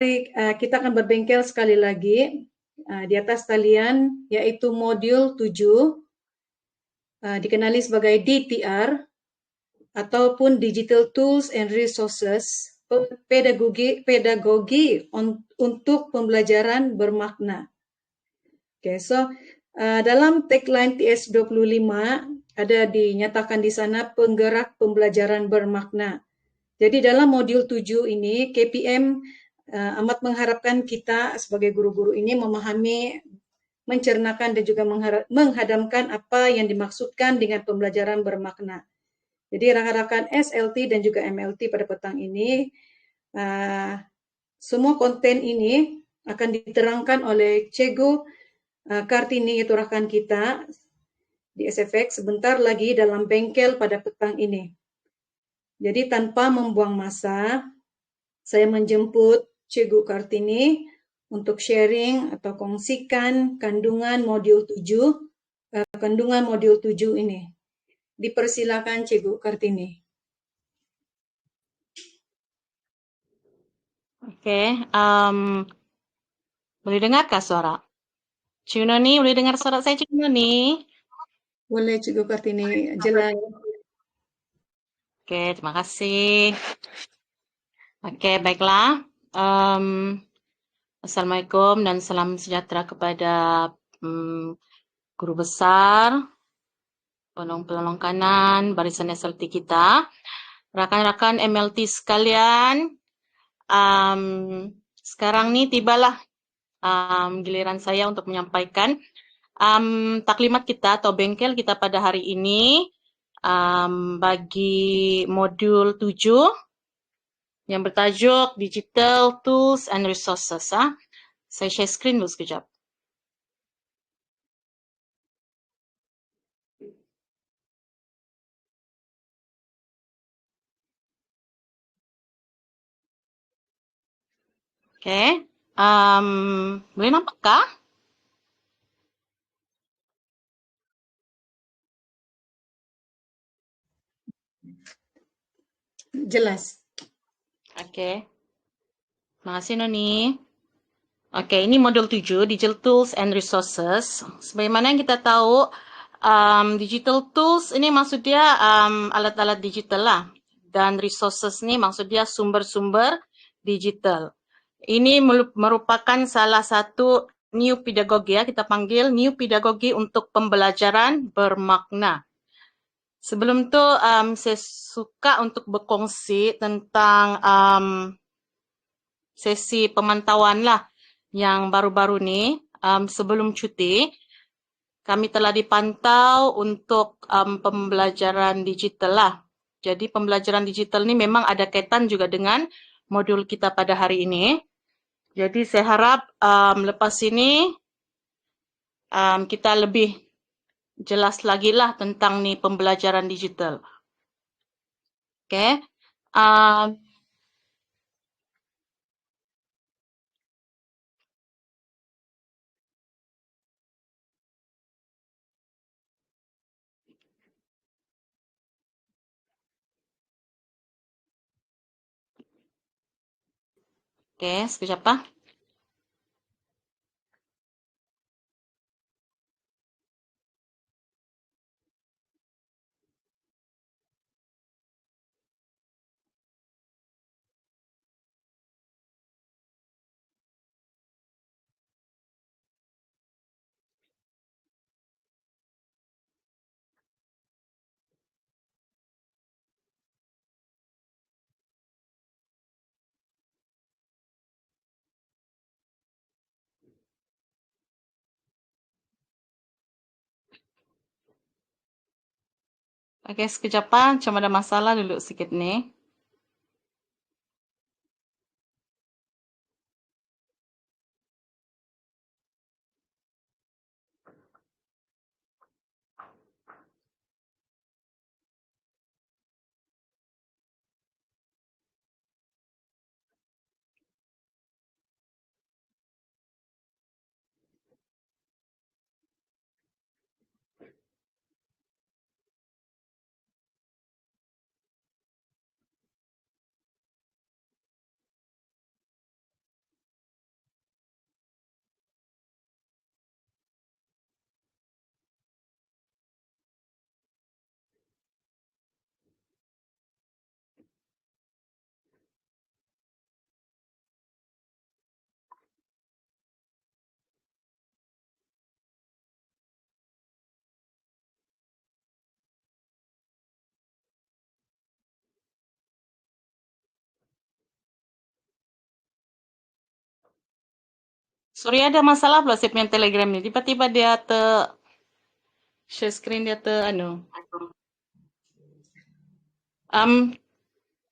kita akan berbengkel sekali lagi di atas talian, yaitu modul 7, dikenali sebagai DTR, ataupun Digital Tools and Resources, pedagogi untuk pembelajaran bermakna. Okay, so dalam tagline TS25 ada dinyatakan di sana penggerak pembelajaran bermakna. Jadi dalam modul 7 ini KPM amat mengharapkan kita sebagai guru-guru ini memahami, mencernakan dan juga menghadamkan apa yang dimaksudkan dengan pembelajaran bermakna. Jadi rakan-rakan SLT dan juga MLT pada petang ini, semua konten ini akan diterangkan oleh Cikgu Kartini, itu rakan kita di SFX, sebentar lagi dalam bengkel pada petang ini. Jadi tanpa membuang masa, saya menjemput Cikgu Kartini untuk sharing atau kongsikan kandungan modul 7 ini. Dipersilakan Cikgu Kartini. Oke, boleh dengarkah suara? Cikgu Noni, boleh dengar suara saya, Cikgu Noni? Boleh Cikgu Kartini, jelas. Oke, terima kasih. Oke, baiklah. Assalamualaikum dan salam sejahtera kepada guru besar, penolong kanan, barisan SLT kita, rakan-rakan MLT sekalian. Sekarang ni tibalah giliran saya untuk menyampaikan taklimat kita atau bengkel kita pada hari ini bagi modul 7 yang bertajuk Digital Tools and Resources. Saya share screen dulu sekejap. Oke, boleh nampakkah? Jelas. Oke, terima kasih Noni. Oke, ini modul 7, Digital Tools and Resources. Sebagaimana yang kita tahu, digital tools ini maksud dia alat-alat digital lah. Dan resources ini maksud dia sumber-sumber digital. Ini merupakan salah satu new pedagogi, ya, kita panggil new pedagogi untuk pembelajaran bermakna. Sebelum itu, saya suka untuk berkongsi tentang sesi pemantauan lah yang baru-baru ni. Sebelum cuti, kami telah dipantau untuk pembelajaran digital lah. Jadi pembelajaran digital ni memang ada kaitan juga dengan modul kita pada hari ini. Jadi saya harap lepas ini kita lebih jelas lagi lah tentang ni pembelajaran digital. Oke. Oke, sekejap Pak. Oke, sekejap Pak. Cuma ada masalah dulu sedikit nih. Sorry, ada masalah pula saya punya Telegram ni. Tiba-tiba dia share screen dia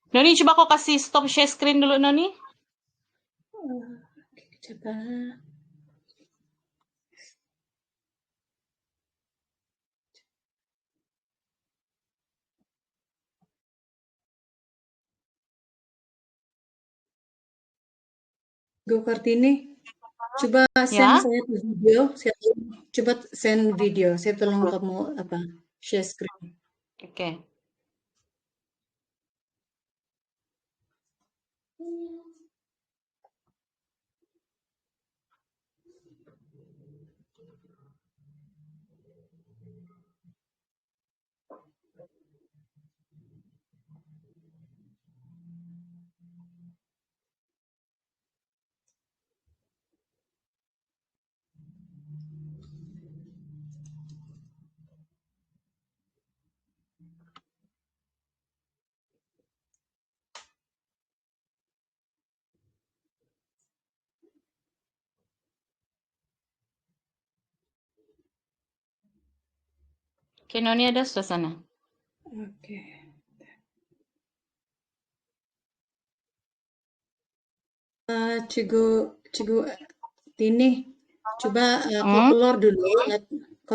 Noni, coba kau kasih stop share screen dulu, Noni. Coba. Go Kartini, coba send Ya, saya video. Coba send video. Saya tolong kamu share screen. oke. Oke, Noni ada sudah sana. Oke. Cigu Tini, coba kau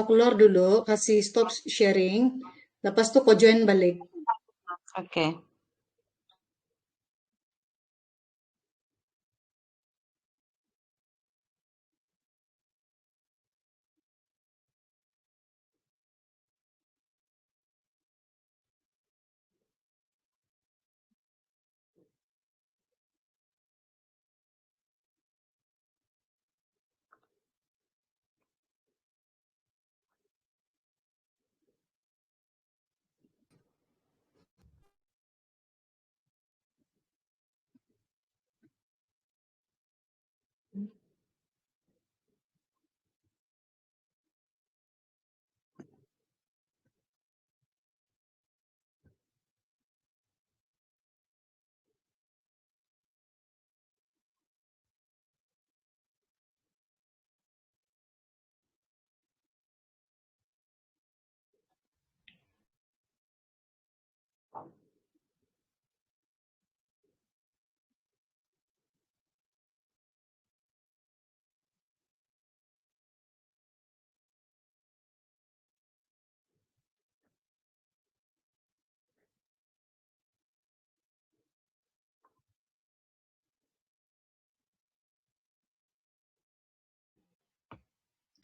keluar dulu, kasih stop sharing, lepas tuh kau join balik. Oke.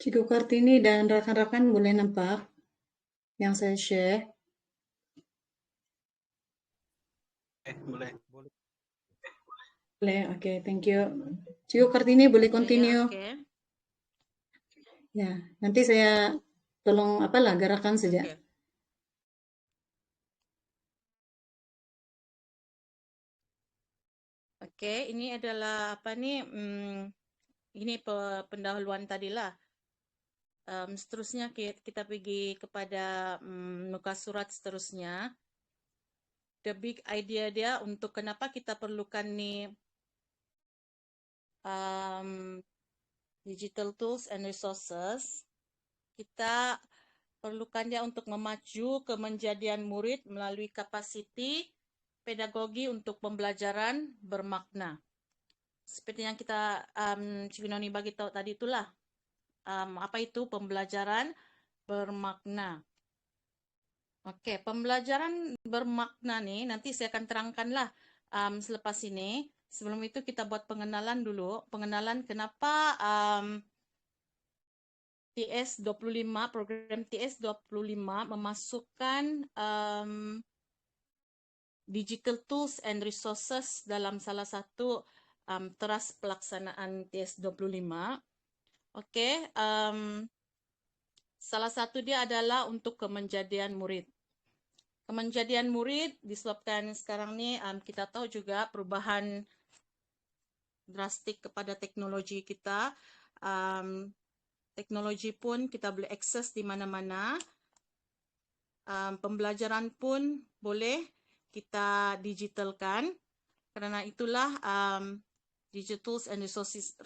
Cigu Kartini dan rekan-rekan boleh nampak yang saya share? Boleh. Boleh, oke, thank you. Cigu Kartini boleh Ya, continue. oke. Ya, nanti saya tolong apalah gerakan saja. Oke. Oke, ini adalah apa nih? Ini pendahuluan tadilah. Seterusnya kita pergi kepada muka surat seterusnya. The big idea dia untuk kenapa kita perlukan nih digital tools and resources. Kita perlukan dia untuk memacu kemenjadian murid melalui kapasiti pedagogi untuk pembelajaran bermakna. Seperti yang kita Cikgu Noni bagi tahu tadi itulah. Apa itu pembelajaran bermakna? Oke, pembelajaran bermakna nih nanti saya akan terangkanlah selepas ini. Sebelum itu kita buat pengenalan dulu. Pengenalan kenapa TS25, program TS25 memasukkan digital tools and resources dalam salah satu teras pelaksanaan TS25. Oke, salah satu dia adalah untuk kemenjadian murid. Kemenjadian murid disebabkan sekarang ni kita tahu juga perubahan drastik kepada teknologi kita. Teknologi pun kita boleh akses di mana-mana. Pembelajaran pun boleh kita digitalkan. Kerana itulah digital tools and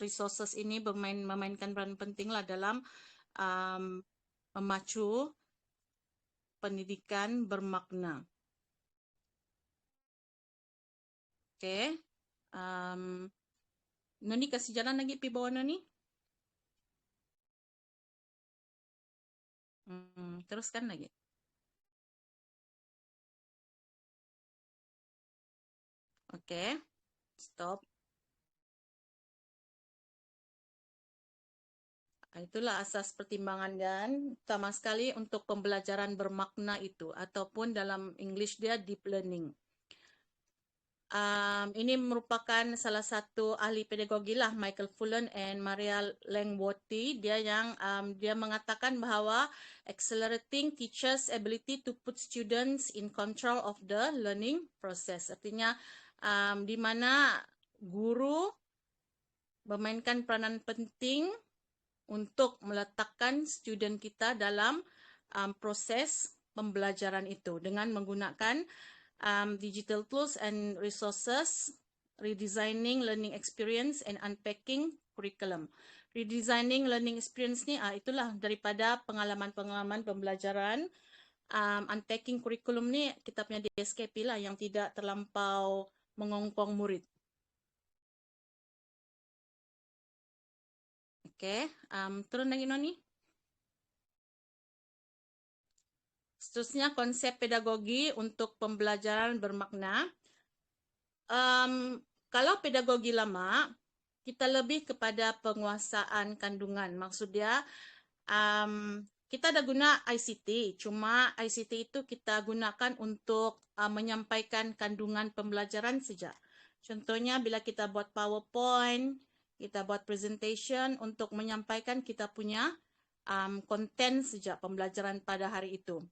resources ini memainkan peran penting lah dalam memacu pendidikan bermakna. Oke, Noni kasih jalan lagi pi bawah Noni. Teruskan lagi. Oke, stop. Itulah asas pertimbangan dan utama sekali untuk pembelajaran bermakna itu, ataupun dalam English dia deep learning. Ini merupakan salah satu ahli pedagogi lah, Michael Fullan and Maria Langworthy. Dia mengatakan bahawa accelerating teachers' ability to put students in control of the learning process. Artinya di mana guru memainkan peranan penting untuk meletakkan student kita dalam proses pembelajaran itu dengan menggunakan digital tools and resources, redesigning learning experience and unpacking curriculum. Redesigning learning experience ni itulah daripada pengalaman-pengalaman pembelajaran. Unpacking curriculum ni kita punya DSKP lah yang tidak terlampau mengongkong murid. Oke, turun lagi Noni. Seterusnya konsep pedagogi untuk pembelajaran bermakna. Kalau pedagogi lama, kita lebih kepada penguasaan kandungan. Maksud dia, kita dah guna ICT, cuma ICT itu kita gunakan untuk menyampaikan kandungan pembelajaran saja. Contohnya bila kita buat PowerPoint, kita buat presentation untuk menyampaikan kita punya konten saja pembelajaran pada hari itu.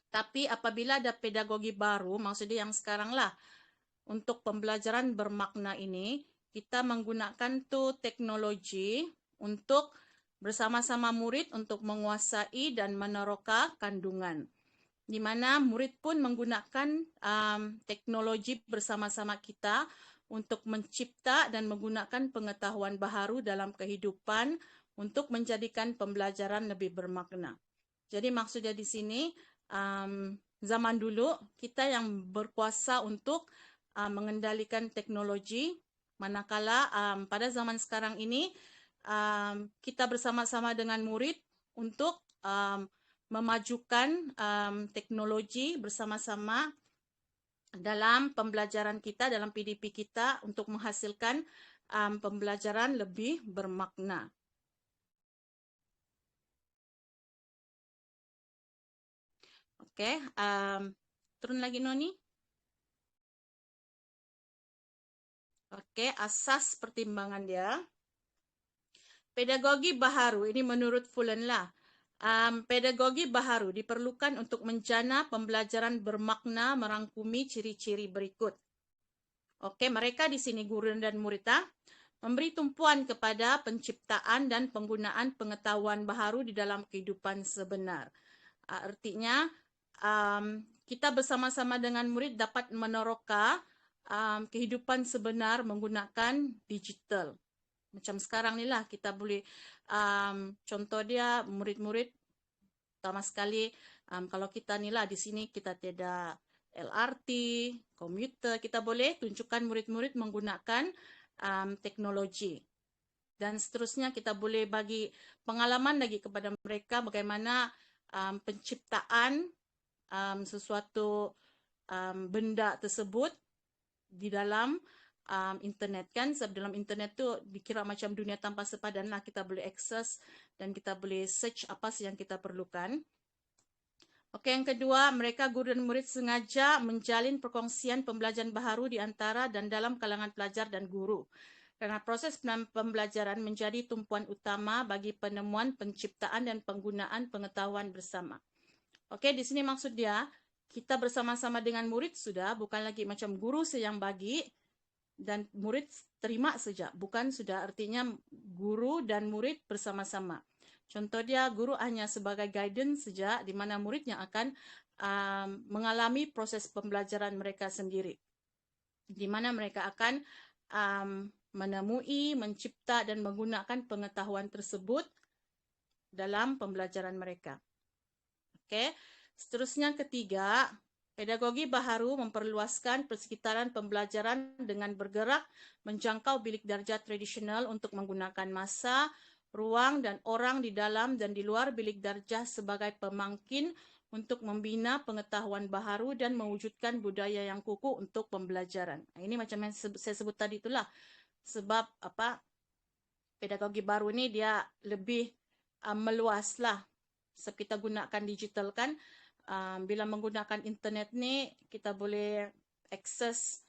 Tapi apabila ada pedagogi baru, maksudnya yang sekarang lah, untuk pembelajaran bermakna ini, kita menggunakan teknologi untuk bersama-sama murid untuk menguasai dan meneroka kandungan. Di mana murid pun menggunakan teknologi bersama-sama kita untuk mencipta dan menggunakan pengetahuan baharu dalam kehidupan untuk menjadikan pembelajaran lebih bermakna. Jadi maksudnya di sini, zaman dulu kita yang berkuasa untuk mengendalikan teknologi, manakala pada zaman sekarang ini kita bersama-sama dengan murid untuk memajukan teknologi bersama-sama dalam pembelajaran kita, dalam PDP kita untuk menghasilkan pembelajaran lebih bermakna. Oke, turun lagi Noni. Oke, asas pertimbangan dia. Pedagogi baharu, ini menurut Fullan lah. Pedagogi baharu diperlukan untuk menjana pembelajaran bermakna merangkumi ciri-ciri berikut. Oke, mereka di sini guru dan murid memberi tumpuan kepada penciptaan dan penggunaan pengetahuan baharu di dalam kehidupan sebenar. Artinya, kita bersama-sama dengan murid dapat meneroka kehidupan sebenar menggunakan digital. Macam sekarang ni lah kita boleh, contoh dia murid-murid pertama sekali, kalau kita ni lah di sini kita tiada LRT, komuter, kita boleh tunjukkan murid-murid menggunakan teknologi. Dan seterusnya kita boleh bagi pengalaman lagi kepada mereka bagaimana penciptaan sesuatu benda tersebut di dalam internet kan. Sebab dalam internet tu dikira macam dunia tanpa sepadan lah, kita boleh akses dan kita boleh search apa yang kita perlukan. Okey, yang kedua, mereka guru dan murid sengaja menjalin perkongsian pembelajaran baharu di antara dan dalam kalangan pelajar dan guru. Kerana proses pembelajaran menjadi tumpuan utama bagi penemuan, penciptaan dan penggunaan pengetahuan bersama. Okey, di sini maksud dia kita bersama-sama dengan murid sudah, bukan lagi macam guru yang bagi dan murid terima saja, bukan sudah artinya guru dan murid bersama-sama. Contoh dia, guru hanya sebagai guidance saja, di mana murid yang akan mengalami proses pembelajaran mereka sendiri, di mana mereka akan menemui, mencipta dan menggunakan pengetahuan tersebut dalam pembelajaran mereka. Okey. Seterusnya ketiga, pedagogi baharu memperluaskan persekitaran pembelajaran dengan bergerak menjangkau bilik darjah tradisional untuk menggunakan masa, ruang dan orang di dalam dan di luar bilik darjah sebagai pemangkin untuk membina pengetahuan baharu dan mewujudkan budaya yang kukuh untuk pembelajaran. Ini macam yang saya sebut tadi itulah. Sebab pedagogi baru ni dia lebih meluaslah. Sebab kita gunakan digital kan, bila menggunakan internet ni kita boleh akses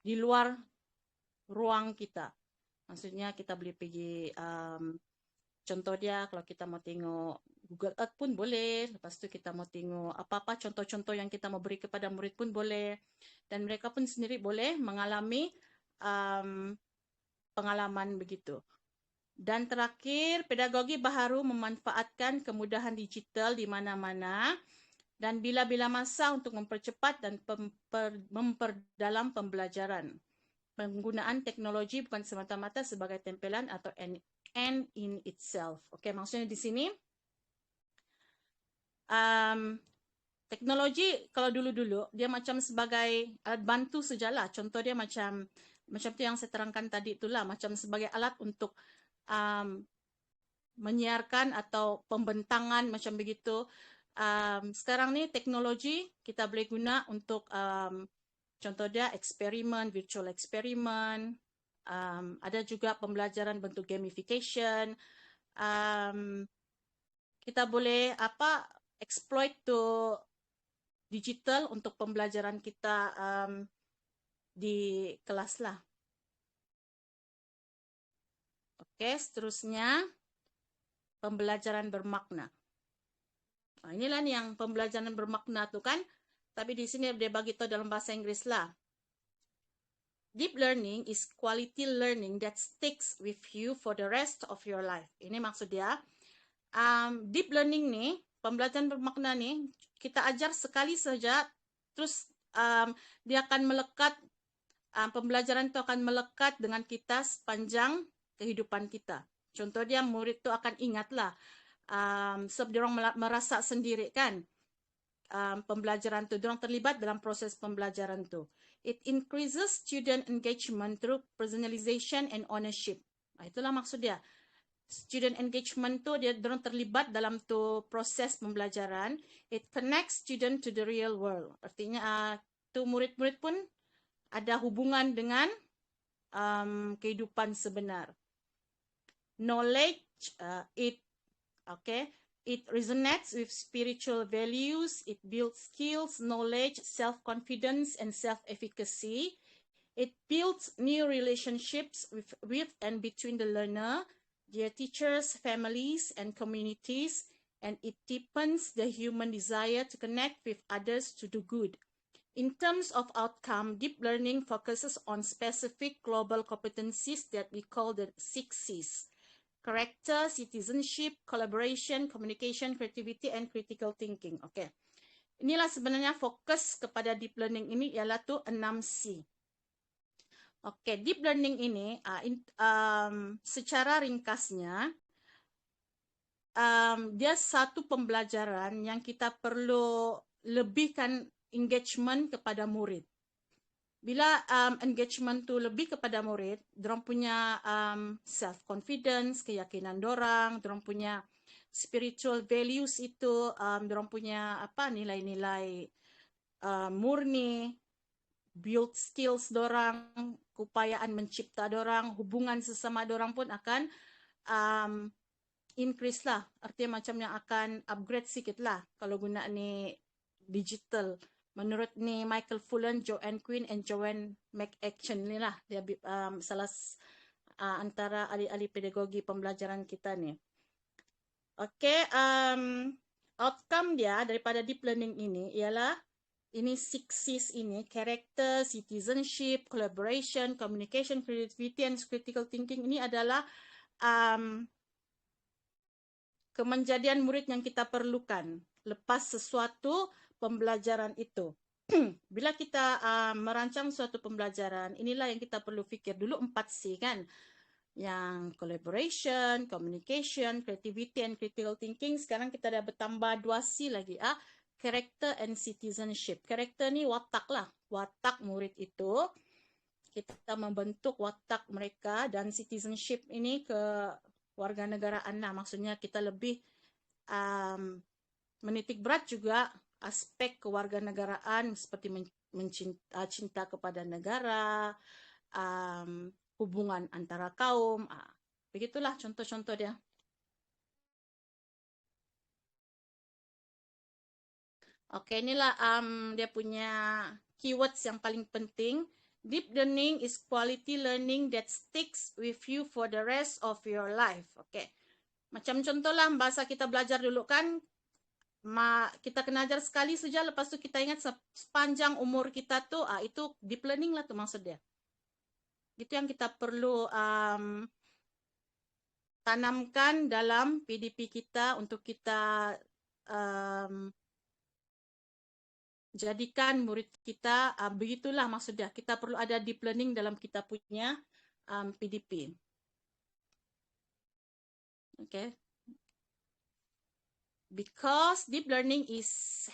di luar ruang kita. Maksudnya kita boleh pergi, contoh dia kalau kita mau tengok Google Earth pun boleh. Lepas tu kita mau tengok apa-apa contoh-contoh yang kita mau beri kepada murid pun boleh. Dan mereka pun sendiri boleh mengalami pengalaman begitu. Dan terakhir, pedagogi baharu memanfaatkan kemudahan digital di mana-mana dan bila-bila masa untuk mempercepat dan memperdalam pembelajaran. Penggunaan teknologi bukan semata-mata sebagai tempelan atau end in itself. Okey, maksudnya di sini teknologi kalau dulu-dulu dia macam sebagai alat bantu sajalah. Contoh dia macam tu yang saya terangkan tadi itulah, macam sebagai alat untuk menyiarkan atau pembentangan macam begitu. Sekarang ni teknologi kita boleh guna untuk contoh dia eksperimen, virtual eksperimen. Ada juga pembelajaran bentuk gamification. Kita boleh exploit to digital untuk pembelajaran kita di kelas lah. Okey, seterusnya pembelajaran bermakna. Inilah yang pembelajaran bermakna tu kan. Tapi di sini dia bagi tahu dalam bahasa Inggeris lah. Deep learning is quality learning that sticks with you for the rest of your life. Ini maksud dia. Deep learning ni, pembelajaran bermakna ni, kita ajar sekali saja, terus dia akan melekat, pembelajaran itu akan melekat dengan kita sepanjang kehidupan kita. Contoh dia, murid tu akan ingatlah. Sebab dia orang merasa sendiri kan, pembelajaran tu, dia orang terlibat dalam proses pembelajaran tu. It increases student engagement through personalization and ownership. Itulah maksud dia. Student engagement tu dia orang terlibat dalam tu proses pembelajaran. It connects student to the real world. Artinya tu murid-murid pun ada hubungan dengan kehidupan sebenar. Knowledge, it resonates with spiritual values. It builds skills, knowledge, self-confidence, and self-efficacy. It builds new relationships with and between the learner, their teachers, families, and communities, and it deepens the human desire to connect with others to do good. In terms of outcome, deep learning focuses on specific global competencies that we call the 6 Cs. Character, citizenship, collaboration, communication, creativity, and critical thinking. Okay. Inilah sebenarnya fokus kepada deep learning ini ialah tu 6 C. Okay, deep learning ini secara ringkasnya dia satu pembelajaran yang kita perlu lebihkan engagement kepada murid. Bila engagement tu lebih kepada murid, dorang punya self-confidence, keyakinan dorang punya spiritual values itu, dorang punya nilai-nilai murni, build skills dorang, keupayaan mencipta dorang, hubungan sesama dorang pun akan increase lah. Artinya macam yang akan upgrade sikit lah kalau guna ni digital. Menurut ni Michael Fullan, Joanne Quinn, and Joanne McAction ni lah. Dia salah antara ahli-ahli pedagogi pembelajaran kita ni. Okay, outcome dia daripada deep learning ini ialah ini 6 Cs ini, character, citizenship, collaboration, communication, creativity, and critical thinking. Ini adalah kemenjadian murid yang kita perlukan lepas sesuatu pembelajaran itu. bila kita merancang suatu pembelajaran, inilah yang kita perlu fikir dulu 4C kan. Yang collaboration, communication, creativity and critical thinking. Sekarang kita dah bertambah 2C lagi. Character and citizenship. Character ni watak lah. Watak murid itu. Kita membentuk watak mereka, dan citizenship ini ke warganegaraan lah. Maksudnya kita lebih menitik berat juga aspek kewarganegaraan seperti cinta kepada negara, hubungan antara kaum. Begitulah contoh-contoh dia. Oke, inilah dia punya keywords yang paling penting. Deep learning is quality learning that sticks with you for the rest of your life. Oke. Macam contohlah bahasa kita belajar dulu kan, kita kena ajar sekali saja, lepas tu kita ingat sepanjang umur kita tuh, itu deep learning lah tuh maksud dia. Gitu yang kita perlu tanamkan dalam PDP kita untuk kita jadikan murid kita, begitulah maksudnya. Kita perlu ada deep learning dalam kita punya PDP. Okay. Because deep learning is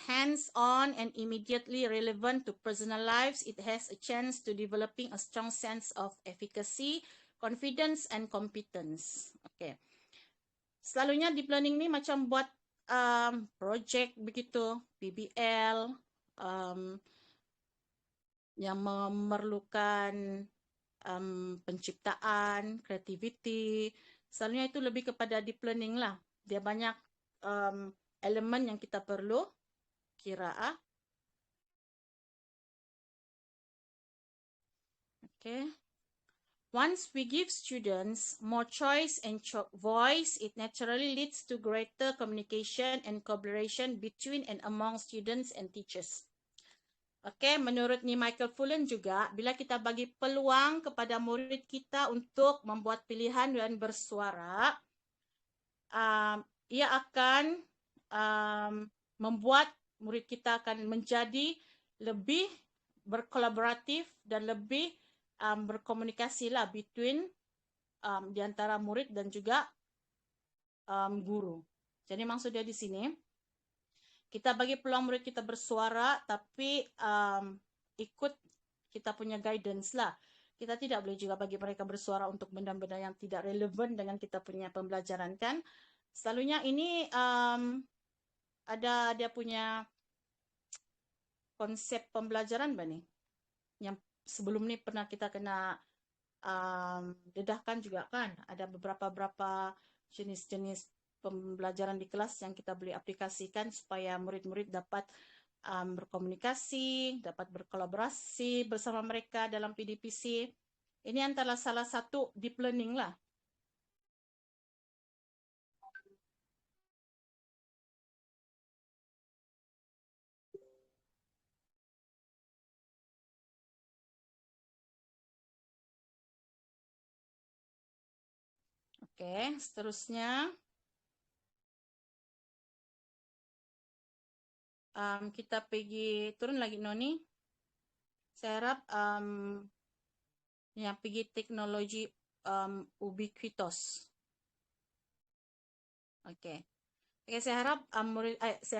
hands-on and immediately relevant to personal lives, it has a chance to developing a strong sense of efficacy, confidence, and competence. Okay. Selalunya deep learning ni macam buat project begitu, PBL, yang memerlukan penciptaan, creativity. Selalunya itu lebih kepada deep learning lah. Dia banyak elemen yang kita perlu kira. Okay. Once we give students more choice and voice, it naturally leads to greater communication and collaboration between and among students and teachers. Okay, menurut ni Michael Fullan juga, bila kita bagi peluang kepada murid kita untuk membuat pilihan dan bersuara, ia akan membuat murid kita akan menjadi lebih berkolaboratif dan lebih berkomunikasi lah between di antara murid dan juga guru. Jadi maksud dia di sini, kita bagi peluang murid kita bersuara, tapi ikut kita punya guidance lah. Kita tidak boleh juga bagi mereka bersuara untuk benda-benda yang tidak relevan dengan kita punya pembelajaran kan. Selalunya ini ada dia punya konsep pembelajaran nih, yang sebelum ni pernah kita kena dedahkan juga kan. Ada beberapa jenis-jenis pembelajaran di kelas yang kita boleh aplikasikan supaya murid-murid dapat berkomunikasi, dapat berkolaborasi bersama mereka dalam PDPC. Ini antara salah satu deep learning lah. Oke, seterusnya kita pergi turun lagi Noni. Saya harap yang pergi teknologi ubiquitous. Oke. Oke, saya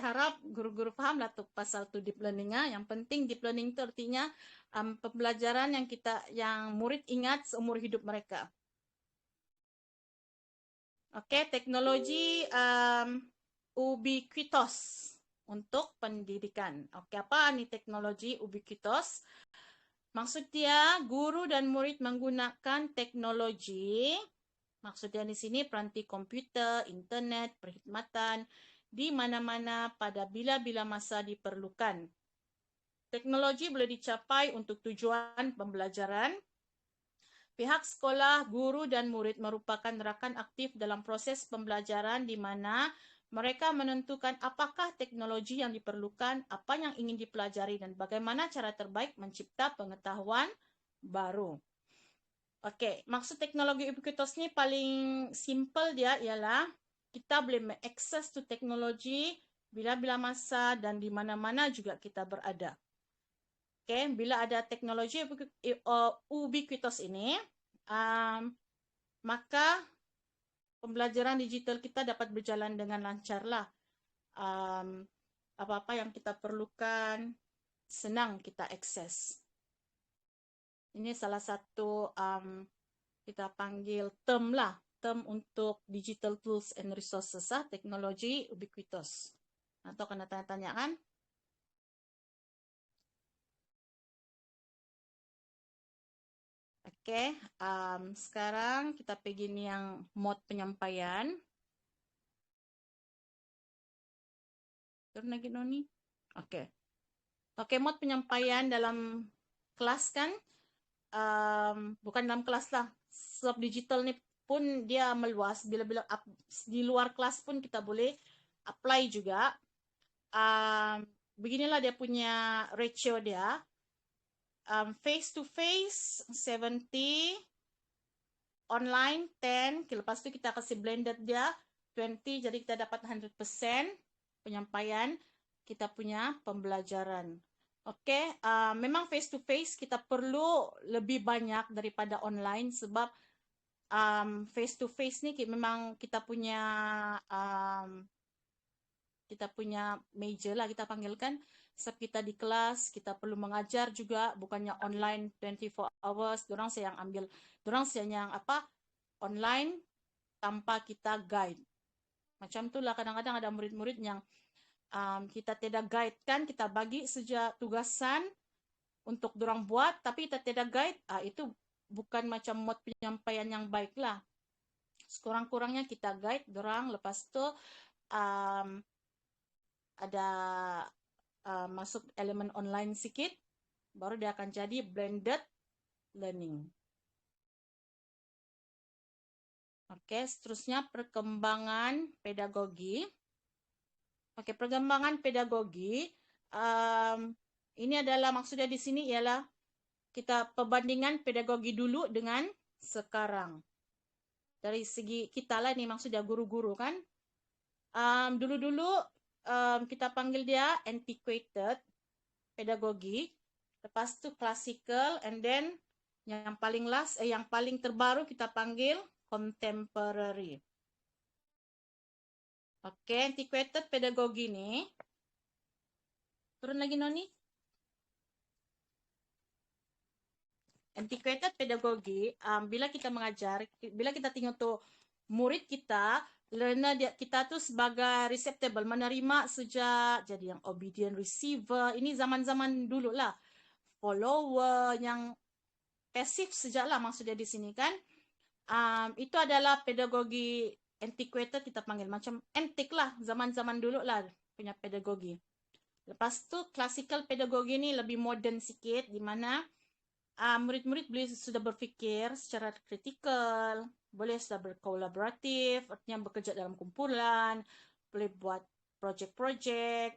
harap guru-guru faham lah tuh pasal tu deep learning. Yang penting deep learning itu artinya pembelajaran yang murid ingat seumur hidup mereka. Oke, teknologi ubiquitous untuk pendidikan. Oke, apa nih teknologi ubiquitous? Maksud dia guru dan murid menggunakan teknologi. Maksud dia di sini peranti komputer, internet, perkhidmatan di mana-mana pada bila-bila masa diperlukan. Teknologi boleh dicapai untuk tujuan pembelajaran. Pihak sekolah, guru dan murid merupakan rakan aktif dalam proses pembelajaran di mana mereka menentukan apakah teknologi yang diperlukan, apa yang ingin dipelajari dan bagaimana cara terbaik mencipta pengetahuan baru. Okey, maksud teknologi ubiquitous ni paling simple dia ialah kita boleh mengakses tu teknologi bila-bila masa dan di mana-mana juga kita berada. Okay, bila ada teknologi ubiquitous ini, maka pembelajaran digital kita dapat berjalan dengan lancar lah. Apa-apa yang kita perlukan, senang kita akses. Ini salah satu kita panggil term lah, term untuk digital tools and resources lah, teknologi ubiquitous. Atau kena tanya-tanya kan? Oke, sekarang kita pergi ni yang mode penyampaian. Turun lagi Noni. Oke. Oke, mode penyampaian dalam kelas kan? Bukan dalam kelas lah. Sebab digital ni pun dia meluas. Bila-bila di luar kelas pun kita boleh apply juga. Beginilah dia punya ratio dia. Face to face 70, online 10. Okay, lepas tu kita kasih blended dia 20, jadi kita dapat 100% penyampaian kita punya pembelajaran. Okay, memang face to face kita perlu lebih banyak daripada online sebab face to face ni memang kita punya major lah kita panggilkan. Sebab kita di kelas, kita perlu mengajar juga, bukannya online 24 hours. Dorang saya yang ambil, dorang saya yang online tanpa kita guide. Macam itulah kadang-kadang ada murid-murid yang kita tidak guide kan, kita bagi saja tugasan untuk dorang buat, tapi kita tidak guide, itu bukan macam mode penyampaian yang baik lah. Sekurang-kurangnya kita guide dorang, lepas tu ada masuk elemen online sikit, baru dia akan jadi blended learning. Oke, seterusnya perkembangan pedagogi. Oke, perkembangan pedagogi. Ini adalah maksudnya di sini ialah kita perbandingan pedagogi dulu dengan sekarang. Dari segi kita lah ni maksudnya guru-guru kan. Dulu-dulu kita panggil dia antiquated pedagogi. Lepas tu classical, and then yang paling last, yang paling terbaru kita panggil contemporary. Oke, antiquated pedagogi ni. Turun lagi Noni. Antiquated pedagogi, bila kita mengajar, bila kita tengok tu murid kita, learner dia, kita tu sebagai receptacle, menerima saja, jadi yang obedient receiver. Ini zaman-zaman dulu lah. Follower, yang pasif sajalah maksudnya di sini kan. Itu adalah pedagogi antiquated kita panggil. Macam antik lah, zaman-zaman dulu lah punya pedagogi. Lepas tu classical pedagogi ni lebih modern sikit, di mana murid-murid boleh sudah berfikir secara kritikal, boleh sudah berkolaboratif, artinya bekerja dalam kumpulan, boleh buat projek-projek,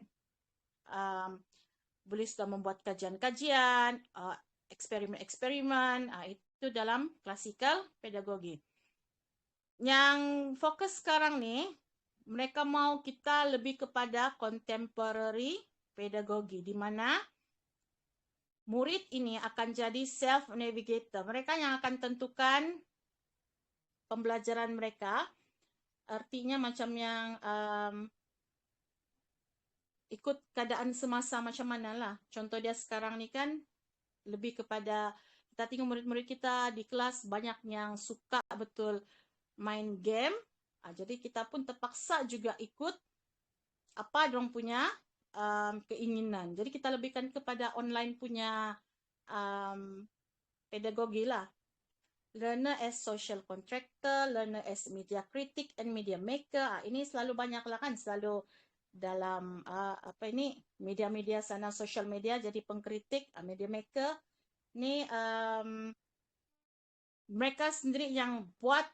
boleh sudah membuat kajian-kajian, eksperimen-eksperimen, itu dalam klasikal pedagogi. Yang fokus sekarang ni, mereka mau kita lebih kepada contemporary pedagogi, di mana murid ini akan jadi self-navigator. Mereka yang akan tentukan pembelajaran mereka. Artinya macam yang ikut keadaan semasa macam mana lah. Contoh dia sekarang ni kan lebih kepada, kita tengok murid-murid kita di kelas banyak yang suka betul main game. Jadi kita pun terpaksa juga ikut apa dorang punya keinginan. Jadi kita lebihkan kepada online punya pedagogi lah. Learner as social contractor, learner as media critic and media maker. Ini selalu banyak lah kan, selalu dalam media-media sana, social media jadi pengkritik, media maker. Ni mereka sendiri yang buat,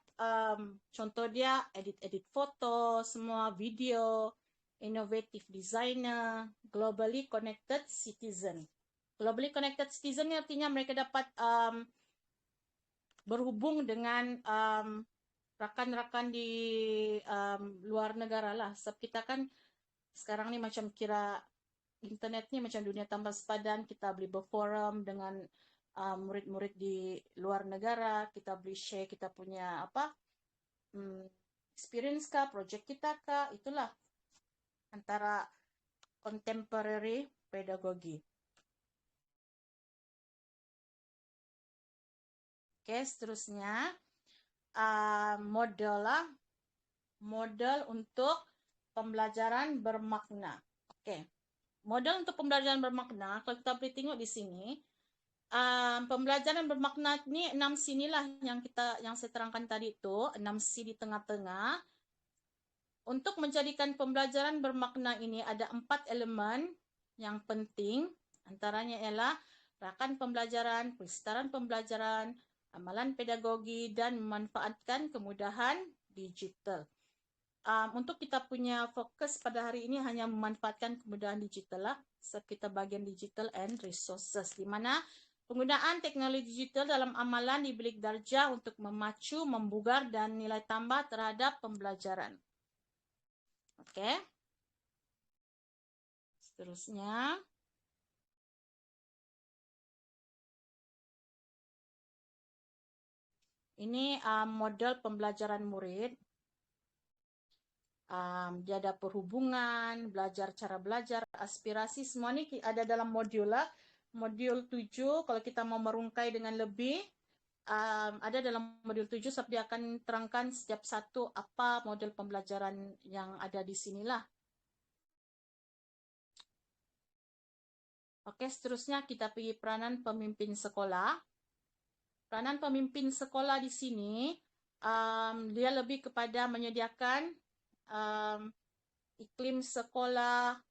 contoh dia edit-edit foto, semua video, innovative designer, globally connected citizen. Globally connected citizen ni artinya mereka dapat berhubung dengan rakan-rakan di luar negara lah. Sebab kita kan sekarang ni macam kira internetnya macam dunia tanpa sepadan, kita boleh berforum dengan murid-murid di luar negara, kita boleh share kita punya experience kah, project kita kah, itulah antara contemporary pedagogy. Oke, seterusnya model untuk pembelajaran bermakna. Oke, model untuk pembelajaran bermakna, kalau kita boleh tengok di sini, pembelajaran bermakna ni 6C inilah yang saya terangkan tadi itu, 6C di tengah-tengah. Untuk menjadikan pembelajaran bermakna ini ada 4 elemen yang penting, antaranya ialah rakan pembelajaran, persekitaran pembelajaran, amalan pedagogi, dan memanfaatkan kemudahan digital. Untuk kita punya fokus pada hari ini hanya memanfaatkan kemudahan digital lah. So, kita bagian digital and resources, di mana penggunaan teknologi digital dalam amalan di bilik darjah untuk memacu, membugar, dan nilai tambah terhadap pembelajaran. Oke. Seterusnya. Ini model pembelajaran murid. Dia ada perhubungan, belajar cara belajar, aspirasi, semua ini ada dalam modul lah. Modul 7, kalau kita mau merungkai dengan lebih, ada dalam modul 7, sebab dia akan terangkan setiap satu apa model pembelajaran yang ada di sinilah. Oke, seterusnya kita pergi peranan pemimpin sekolah. Peranan pemimpin sekolah di sini, dia lebih kepada menyediakan iklim sekolah,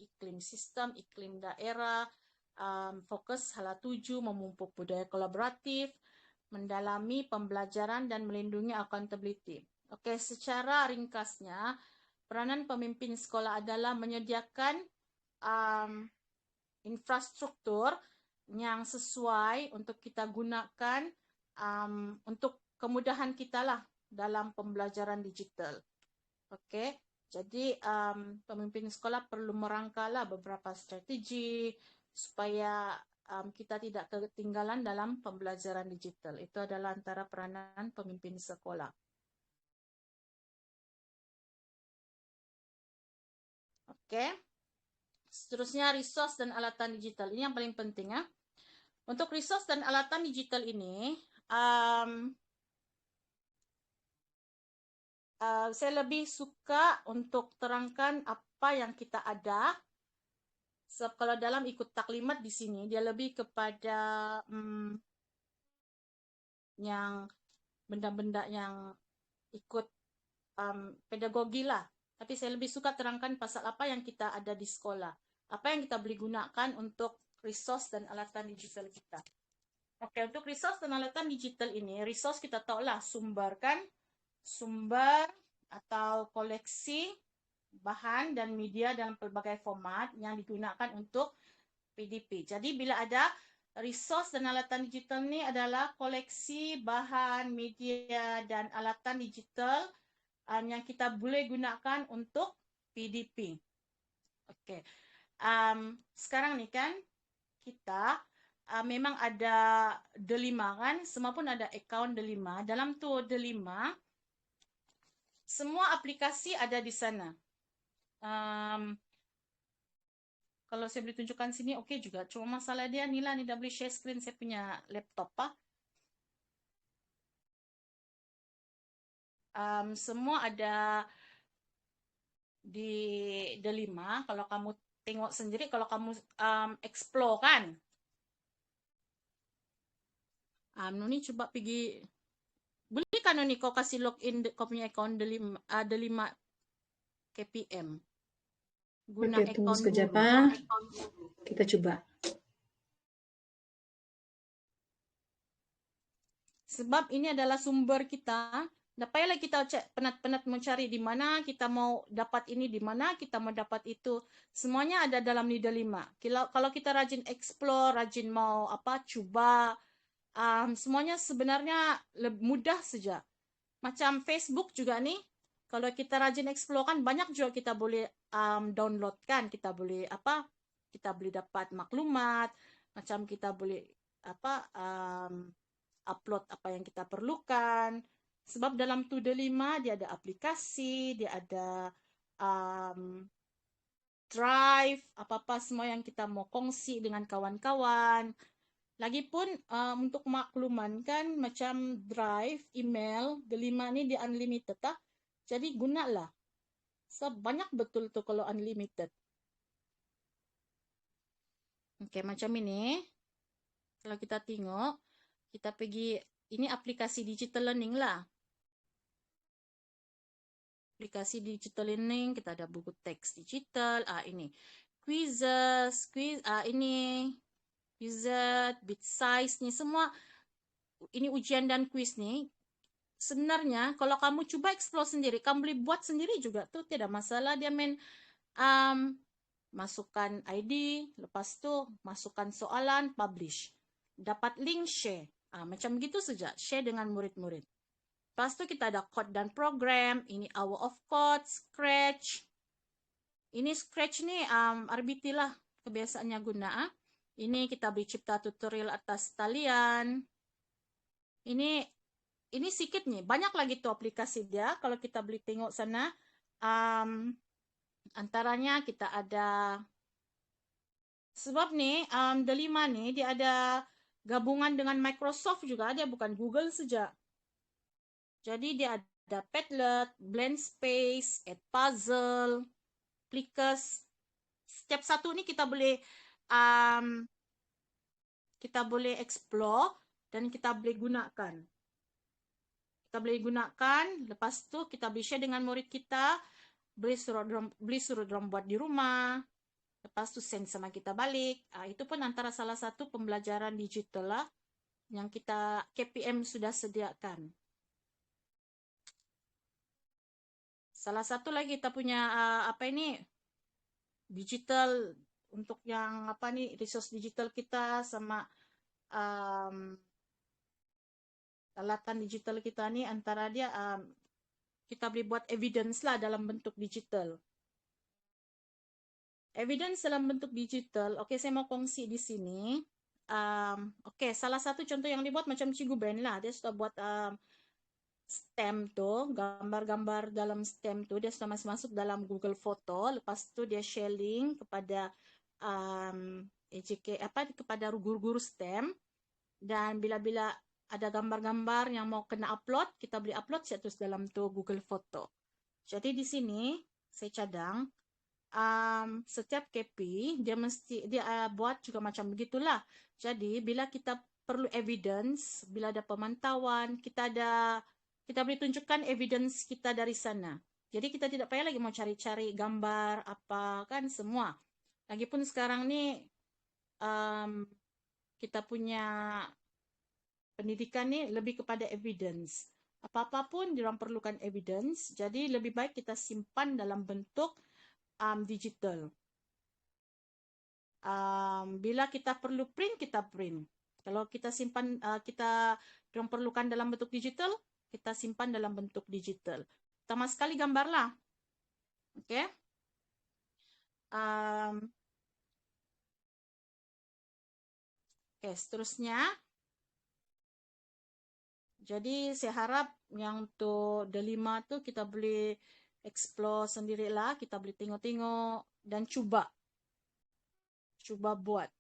iklim sistem, iklim daerah, fokus hala 7, memupuk budaya kolaboratif, mendalami pembelajaran dan melindungi accountability. Oke, secara ringkasnya, peranan pemimpin sekolah adalah menyediakan infrastruktur yang sesuai untuk kita gunakan untuk kemudahan kita lah dalam pembelajaran digital. Okey, jadi pemimpin sekolah perlu merangkalah beberapa strategi supaya kita tidak ketinggalan dalam pembelajaran digital. Itu adalah antara peranan pemimpin sekolah. Okey. Seterusnya resource dan alatan digital. Ini yang paling penting ya. Untuk resource dan alatan digital ini, saya lebih suka untuk terangkan apa yang kita ada. So, kalau dalam ikut taklimat di sini, dia lebih kepada yang benda-benda yang ikut pedagogi lah. Tapi saya lebih suka terangkan pasal apa yang kita ada di sekolah. Apa yang kita boleh gunakan untuk resource dan alatan digital kita. Oke, untuk resource dan alatan digital ini, resource kita tahulah sumber kan? Sumber atau koleksi bahan dan media dalam pelbagai format yang digunakan untuk PDP. Jadi bila ada resource dan alatan digital ni adalah koleksi bahan, media dan alatan digital yang kita boleh gunakan untuk PDP. Okey. Sekarang ni kan kita memang ada Delima kan, semua pun ada akaun Delima. Dalam tu Delima, semua aplikasi ada di sana. Kalau saya boleh tunjukkan sini, okey juga. Cuma masalah dia ni lah, ni dah boleh share screen saya punya laptop ah. Semua ada di Delima. Kalau kamu tengok sendiri, kalau kamu explore kan. Noni coba pergi. Boleh kan Noni kau kasih login kau punya account Delima KPM. Guna Okey, tunggu account sekejap guru. ah. Kita coba. Sebab ini adalah sumber kita. Tak payahlah kita penat-penat mencari di mana kita mau dapat ini, di mana kita mau dapat itu. Semuanya ada dalam Nida 5. Kalau kita rajin explore, rajin mau cuba, semuanya sebenarnya mudah saja. Macam Facebook juga ni, Kalau kita rajin explore kan banyak juga kita boleh download kan, kita boleh kita boleh dapat maklumat, macam kita boleh upload apa yang kita perlukan. Sebab dalam To-Do 5 dia ada aplikasi, dia ada drive, apa-apa semua yang kita mau kongsi dengan kawan-kawan. Lagipun untuk makluman kan macam drive, email, delima ni dia unlimited tak? Jadi gunalah. So, banyak betul tu kalau unlimited. Okey, macam ini. Kalau kita tengok, kita pergi, ini aplikasi digital learning lah. Aplikasi digital learning, kita ada buku teks digital. Ini. Quizzes, ini. Quizzes, bit size ni semua. Ini ujian dan quiz ni. Sebenarnya kalau kamu cuba explore sendiri, kamu boleh buat sendiri juga tuh tidak masalah. Dia main masukkan ID, lepas tu masukkan soalan, publish. Dapat link, share. Macam gitu saja, share dengan murid-murid. Lepas tu kita ada code dan program. Ini Hour of Code, Scratch. Ini Scratch ni RBT lah kebiasaannya guna. Ini kita beri cipta tutorial atas talian. Ini sikit nih, banyak lagi tuh aplikasi dia. Kalau kita boleh tengok sana, antaranya kita ada, sebab nih, Delima nih, dia ada gabungan dengan Microsoft juga, dia bukan Google saja. Jadi dia ada Padlet, Blankspace, Edpuzzle, Plickers. Setiap satu nih kita boleh explore dan kita boleh gunakan. Kita boleh gunakan, lepas tu kita boleh share dengan murid kita, boleh suruh dorang buat di rumah, lepas tu send sama kita balik. Itu pun antara salah satu pembelajaran digital lah yang kita KPM sudah sediakan. Salah satu lagi kita punya digital untuk yang resource digital kita sama alatan digital kita ni, antara dia kita boleh buat evidence lah dalam bentuk digital. Evidence dalam bentuk digital, okey, saya mau kongsi di sini. Okey, salah satu contoh yang dibuat macam Cikgu Ben lah, dia sudah buat stem tu, gambar-gambar dalam stem tu, dia sudah masuk dalam Google Photo, lepas tu dia share link kepada kepada guru-guru stem, dan bila-bila ada gambar-gambar yang mau kena upload, kita boleh upload terus dalam tu Google Photo. Jadi di sini saya cadang setiap KP dia mesti buat juga macam begitulah. Jadi bila kita perlu evidence, bila ada pemantauan, kita boleh tunjukkan evidence kita dari sana. Jadi kita tidak payah lagi mau cari-cari gambar apa kan semua. Lagipun sekarang ni kita punya pendidikan ni lebih kepada evidence. Apa-apa pun diorang perlukan evidence, jadi lebih baik kita simpan dalam bentuk digital. Bila kita perlu print, kita print. Kalau kita simpan, diorang perlukan dalam bentuk digital, kita simpan dalam bentuk digital. Pertama sekali gambarlah. Okey. Seterusnya. Jadi saya harap yang untuk delima tu kita boleh explore sendirilah, kita boleh tengok-tengok dan cuba buat.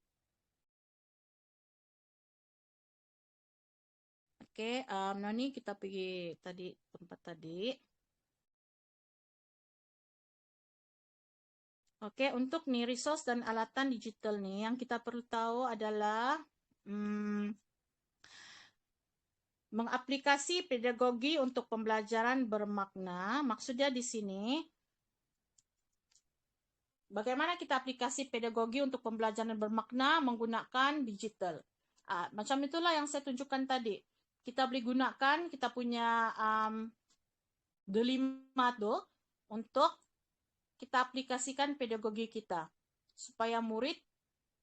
Okey, ni kita pergi tempat tadi. Okey, untuk ni resource dan alatan digital ni yang kita perlu tahu adalah mengaplikasi pedagogi untuk pembelajaran bermakna. Maksudnya di sini, bagaimana kita aplikasi pedagogi untuk pembelajaran bermakna menggunakan digital. Macam itulah yang saya tunjukkan tadi. Kita boleh gunakan, kita punya delima tu untuk kita aplikasikan pedagogi kita. Supaya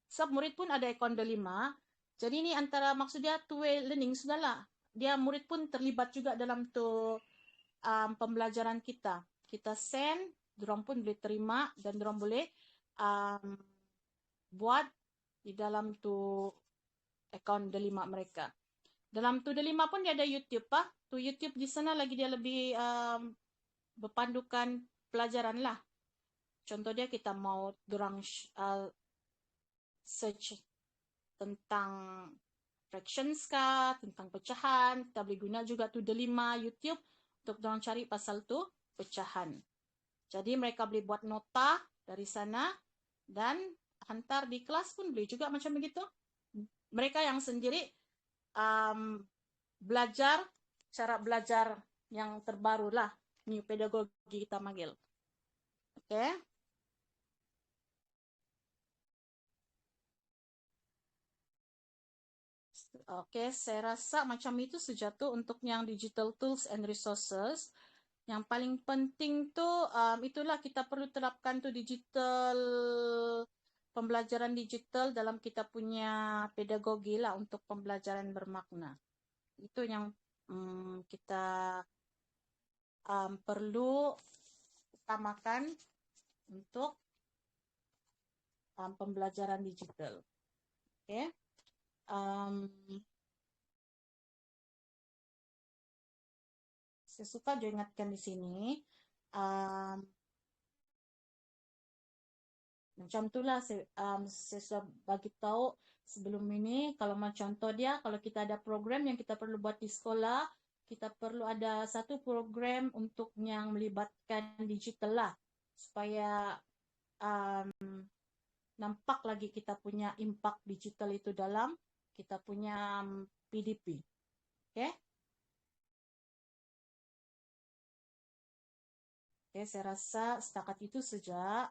sebab murid pun ada akun delima. Jadi ini antara maksudnya two-way learning sudahlah. Dia murid pun terlibat juga dalam tu pembelajaran kita. Kita send, dorang pun boleh terima dan dorang boleh buat di dalam tu akaun Delima mereka. Dalam tu Delima pun dia ada YouTube lah. Tu YouTube di sana lagi dia lebih berpandukan pelajaran lah. Contoh dia kita mau dorang search tentang fractions kah, tentang pecahan, kita boleh guna juga tu Delima YouTube untuk dorang cari pasal tu pecahan. Jadi mereka boleh buat nota dari sana dan hantar di kelas pun boleh juga macam begitu. Mereka yang sendiri belajar cara belajar yang terbaru lah, new pedagogi kita manggil. Okay. Oke, saya rasa macam itu saja tuh untuk yang digital tools and resources. Yang paling penting tuh itulah kita perlu terapkan tuh pembelajaran digital dalam kita punya pedagogi lah untuk pembelajaran bermakna. Itu yang kita perlu utamakan untuk pembelajaran digital. Oke. Saya suka juga ingatkan di sini. Macam itulah saya sudah bagi tahu sebelum ini. Kalau macam contoh dia, kalau kita ada program yang kita perlu buat di sekolah, kita perlu ada satu program untuk yang melibatkan digital lah, supaya nampak lagi kita punya impact digital itu dalam kita punya PDP. Oke? Oke, saya rasa setakat itu saja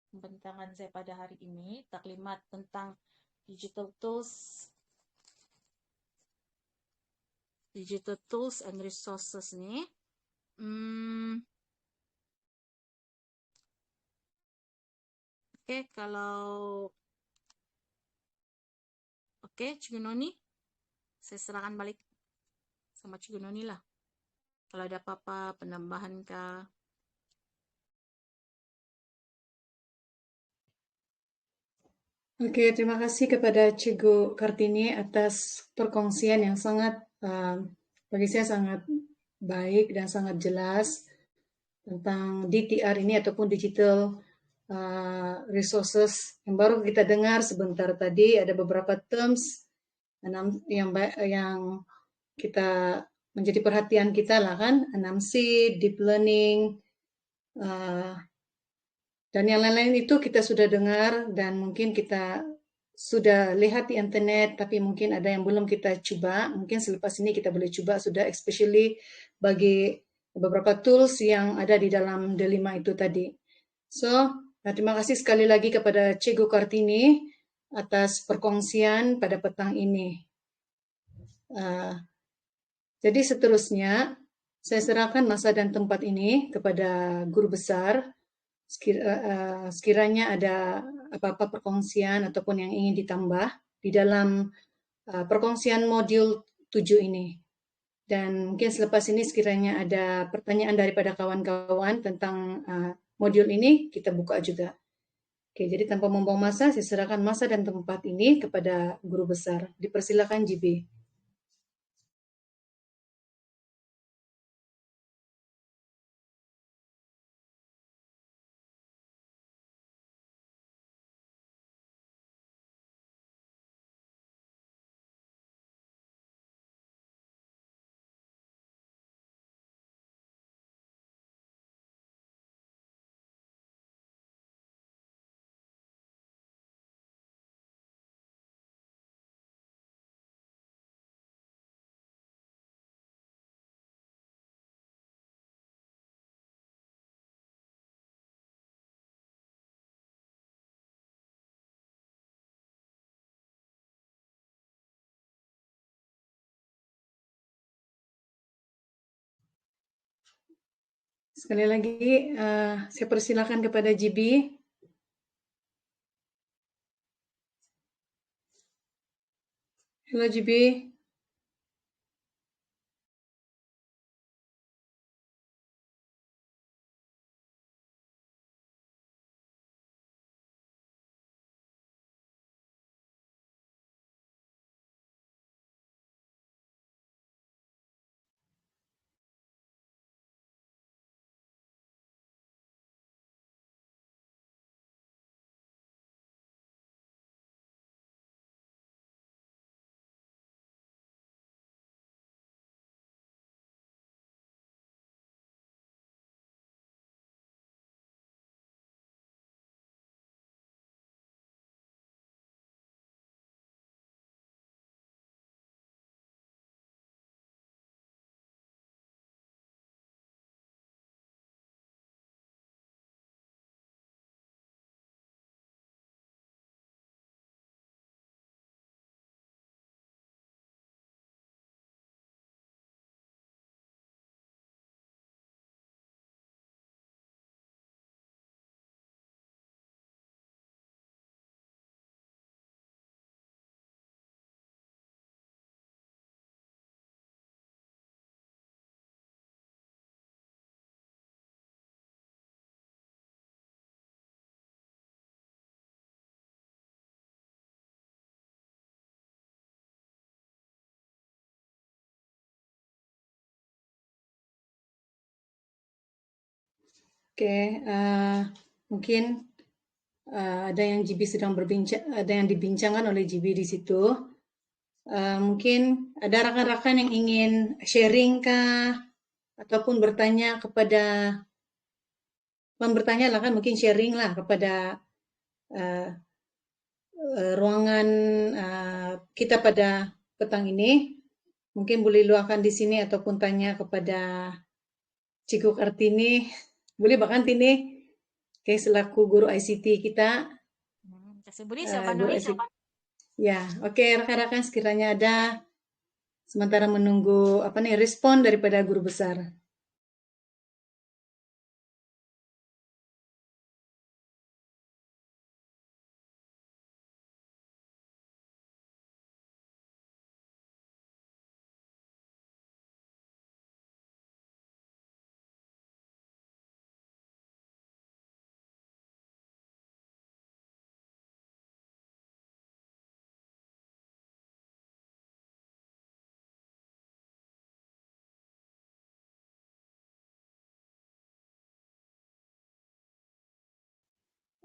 pembincangan saya pada hari ini. Taklimat tentang digital tools and resources ni. Oke, kalau Cikgu Noni, saya serahkan balik sama Cikgu Noni lah. Kalau ada apa-apa penambahan kah? Oke, terima kasih kepada Cikgu Kartini atas perkongsian yang sangat bagi saya sangat baik dan sangat jelas tentang DTR ini ataupun digital resources yang baru kita dengar sebentar tadi. Ada beberapa terms yang kita menjadi perhatian kita lah kan, 6C, deep learning, dan yang lain-lain itu kita sudah dengar dan mungkin kita sudah lihat di internet, tapi mungkin ada yang belum kita coba. Mungkin selepas ini kita boleh coba sudah, especially bagi beberapa tools yang ada di dalam Delima itu tadi. So, terima kasih sekali lagi kepada Cikgu Kartini atas perkongsian pada petang ini. Jadi seterusnya, saya serahkan masa dan tempat ini kepada guru besar. Sekiranya ada apa-apa perkongsian ataupun yang ingin ditambah di dalam perkongsian modul 7 ini. Dan mungkin selepas ini sekiranya ada pertanyaan daripada kawan-kawan tentang modul ini, kita buka juga. Oke, jadi tanpa membuang masa, saya serahkan masa dan tempat ini kepada guru besar. Dipersilakan GB. Sekali lagi, saya persilakan kepada GB. Halo GB. Oke, mungkin ada yang GB sedang berbincang, ada yang dibincangkan oleh GB di situ. Mungkin ada rekan-rekan yang ingin sharing kah ataupun bertanya kepada, bertanya lah kan, mungkin sharing lah kepada uh, ruangan kita pada petang ini. Mungkin boleh luahkan di sini ataupun tanya kepada Cikgu Kartini, boleh bahkan Tini, kayak selaku guru ICT kita, Kasih beri siapa guru nih? ICT. Ya, oke rekan-rekan sekiranya ada, sementara menunggu apa nih respon daripada guru besar.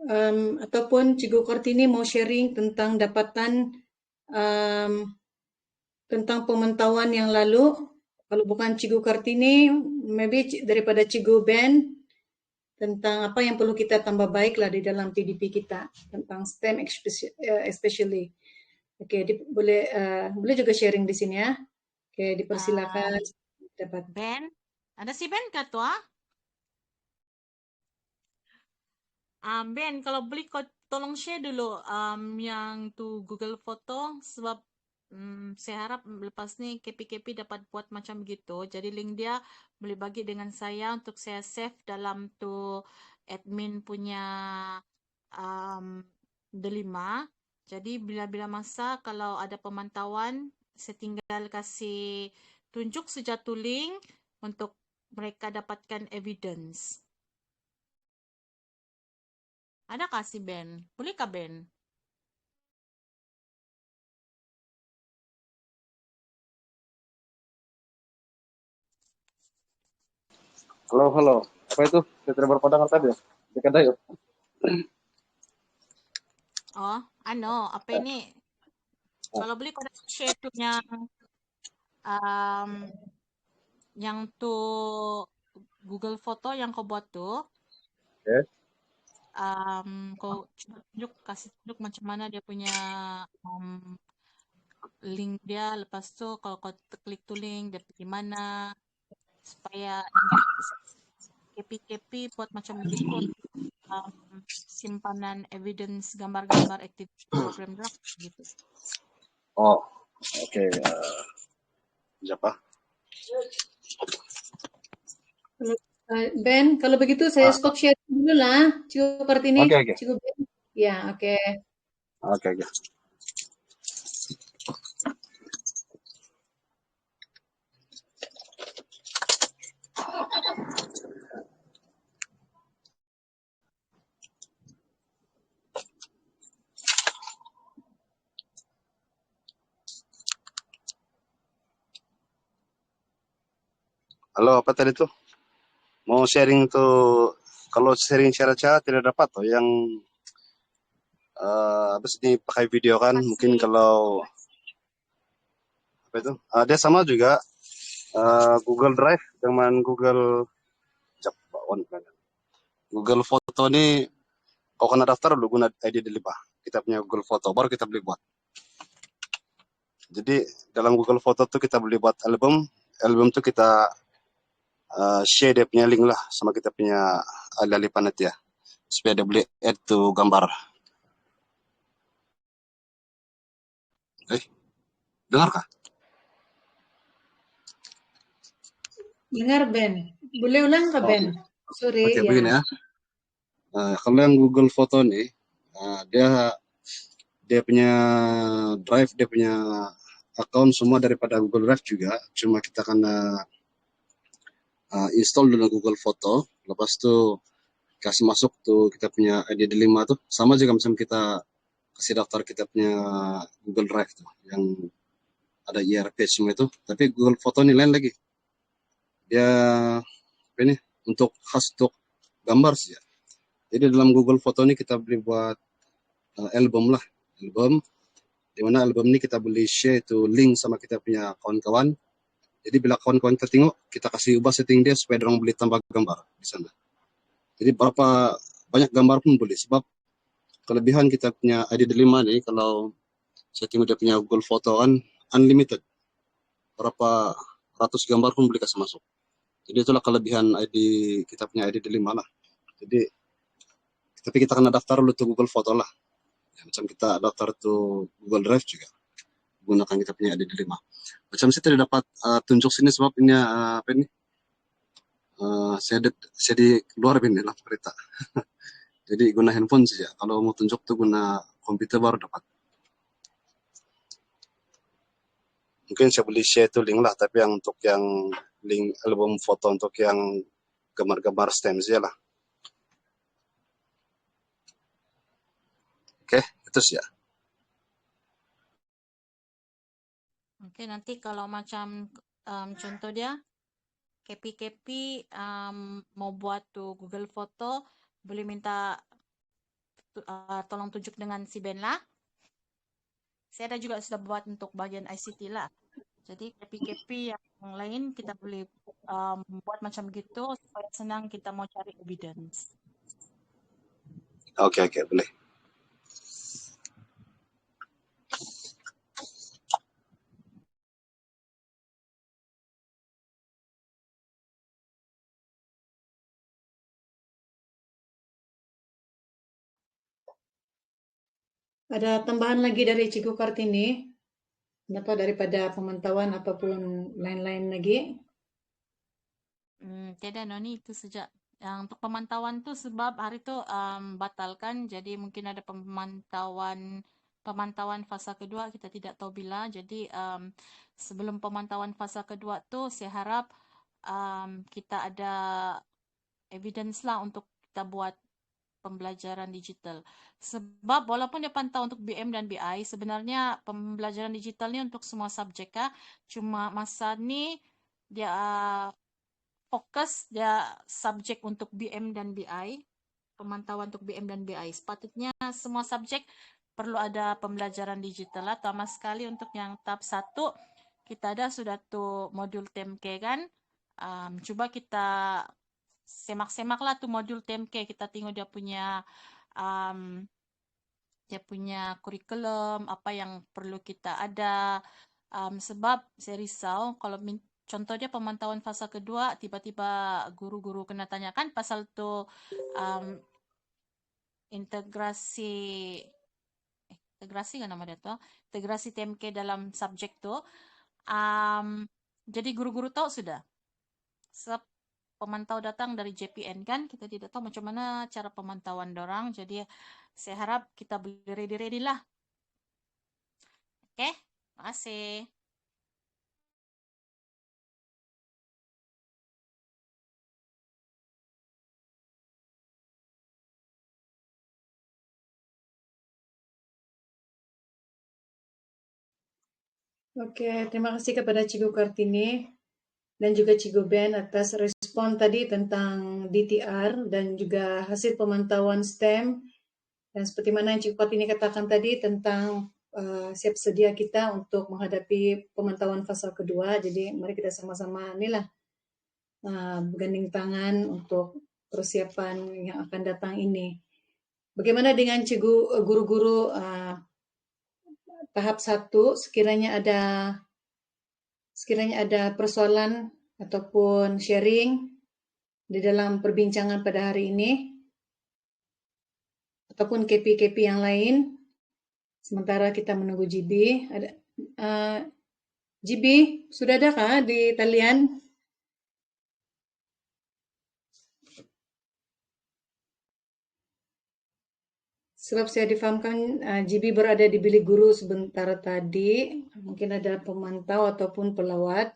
Ataupun Cikgu Kartini mau sharing tentang dapatan tentang pemantauan yang lalu. Kalau bukan Cikgu Kartini, maybe daripada Cikgu Ben, tentang apa yang perlu kita tambah baik lah di dalam TDP kita tentang STEM especially. Oke, boleh juga sharing di sini ya. Oke, dipersilakan dapat. Ben, ada si Ben kah tuh? Ben, kalau beli kau tolong share dulu yang tuh Google Foto sebab saya harap lepas ni KP-KP dapat buat macam gitu. Jadi link dia boleh bagi dengan saya untuk saya save dalam tuh admin punya um, delima. Jadi bila-bila masa kalau ada pemantauan, saya tinggal kasih tunjuk sejatu link untuk mereka dapatkan evidence. Ada kasih Ben? Boleh kah Ben? Halo, halo. Apa itu? Saya tidak berpandangan tadi ya? Dekat ayo. Oh, apa ini? Kalau beli kau share tuh um, yang tuh Google Foto yang kau buat tuh, Oke. kau tunjuk kasih tunjuk macam mana dia punya link dia. Lepas tuh kalau kau klik tuh link dia pergi mana supaya nanti kepi-kepi buat macam gitu um, simpanan evidence gambar-gambar activity program lah gitu. Oh, oke. Siapa? Ben, kalau begitu saya stop sharing dulu lah. Cikgu Kartini, Oke, oke. Cikgu Ben. Ya, oke. Oke, oke. Halo, apa tadi tuh? Mau sharing tuh, kalau sharing secara chat tidak dapat tuh yang habis ini pakai video kan, mungkin kalau apa itu? Dia sama juga Google Drive dengan Google Foto ini kalau kena daftar lu guna ID Delibah. Kita punya Google Foto baru kita beli buat. Jadi dalam Google Foto tuh kita beli buat album tuh kita share dia punya link lah sama kita punya ahli-ahli panitia supaya dia boleh add tuh gambar. Dengar kah? Dengar Ben. Boleh ulang ke Ben? Sorry Oke, ya. begini ya. Kalau yang Google Foto nih, dia dia punya drive, dia punya account semua daripada Google Drive juga. Cuma kita akan install dulu Google Foto. Lepas itu kasih masuk tuh kita punya ID D5 tuh. Sama juga misalnya kita kasih daftar kita punya Google Drive tuh. Yang ada IRP semua itu. Tapi Google Foto ini lain lagi. Dia ini untuk khas untuk gambar saja. Jadi dalam Google Foto ini kita boleh buat album lah, album. Di mana album ini kita boleh share itu link sama kita punya kawan-kawan. Jadi bila kawan-kawan kita tengok, kita kasih ubah setting dia supaya orang boleh tambah gambar di sana. Jadi berapa banyak gambar pun boleh. Sebab kelebihan kita punya ID5 nih, kalau saya tengok dia punya Google Foto kan unlimited. Berapa ratus gambar pun boleh kasih masuk. Jadi itulah kelebihan kita punya ID5 lah. Jadi tapi kita kena daftar dulu tuh Google Foto lah. Ya, macam kita daftar tuh Google Drive juga gunakan kita punya ID5. Macam saya tidak dapat tunjuk sini sebab ini apa ini? Saya di luar ini lah berita. Jadi guna handphone saja. Kalau mau tunjuk tuh guna komputer baru dapat. Mungkin saya boleh share itu link lah, tapi yang untuk yang link album foto untuk yang gambar-gambar stem saja lah. Oke, itu sih ya. Oke, nanti kalau macam contoh dia, Kepi mau buat tuh Google Foto, boleh minta tolong tunjuk dengan si Ben lah. Saya ada juga sudah buat untuk bagian ICT lah. Jadi Kepi yang lain kita boleh buat macam gitu supaya senang kita mau cari evidence. Oke, boleh. Ada tambahan lagi dari Cikgu Kartini? Atau daripada pemantauan ataupun lain-lain lagi? Tiada Noni, itu sejak yang untuk pemantauan tuh sebab hari itu batalkan, jadi mungkin ada pemantauan fasa kedua, kita tidak tahu bila. Jadi sebelum pemantauan fasa kedua tuh saya harap kita ada evidence lah untuk kita buat pembelajaran digital. Sebab walaupun dia pantau untuk BM dan BI, sebenarnya pembelajaran digital ni untuk semua subjek kah. Cuma masa ni dia fokus dia subjek untuk BM dan BI, pemantauan untuk BM dan BI. Sepatutnya semua subjek perlu ada pembelajaran digital lah. Terutama sekali untuk yang tahap 1, kita ada sudah tuh modul TMK kan. Cuba kita semak-semak lah tuh modul TMK. Kita tengok um, dia punya kurikulum, apa yang perlu kita ada. Sebab saya risau kalau contoh dia pemantauan fasa kedua, tiba-tiba guru-guru kena tanyakan pasal tu integrasi integrasi kan nama dia tu, integrasi TMK dalam subjek tu. Jadi guru-guru tahu sudah. Sebab pemantau datang dari JPN kan, kita tidak tahu macam mana cara pemantauan dorang. Jadi saya harap kita boleh ready-ready lah. Oke, terima kasih. Oke, terima kasih kepada Cikgu Kartini dan juga Cikgu Ben atas respon tadi tentang DTR dan juga hasil pemantauan STEM. Dan seperti mana yang Cikgu Kartini katakan tadi tentang siap sedia kita untuk menghadapi pemantauan fasa kedua. Jadi mari kita sama-sama inilah berganding tangan untuk persiapan yang akan datang ini. Bagaimana dengan Cikgu guru-guru tahap 1, sekiranya ada persoalan ataupun sharing di dalam perbincangan pada hari ini ataupun KP-KP yang lain, sementara kita menunggu GB. GB, sudah ada kah di talian? Sebab saya difahamkan GB berada di bilik guru sebentar tadi. Mungkin ada pemantau ataupun pelawat.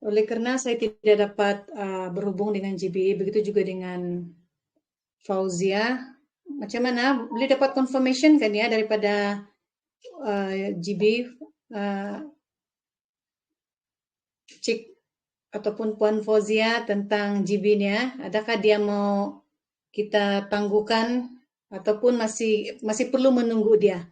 Oleh karena saya tidak dapat berhubung dengan GB, begitu juga dengan Fauzia. Macam mana? Boleh dapat confirmation kan ya daripada GB, Cik ataupun Puan Fauzia tentang GB-nya? Adakah dia mau kita tangguhkan ataupun masih perlu menunggu dia?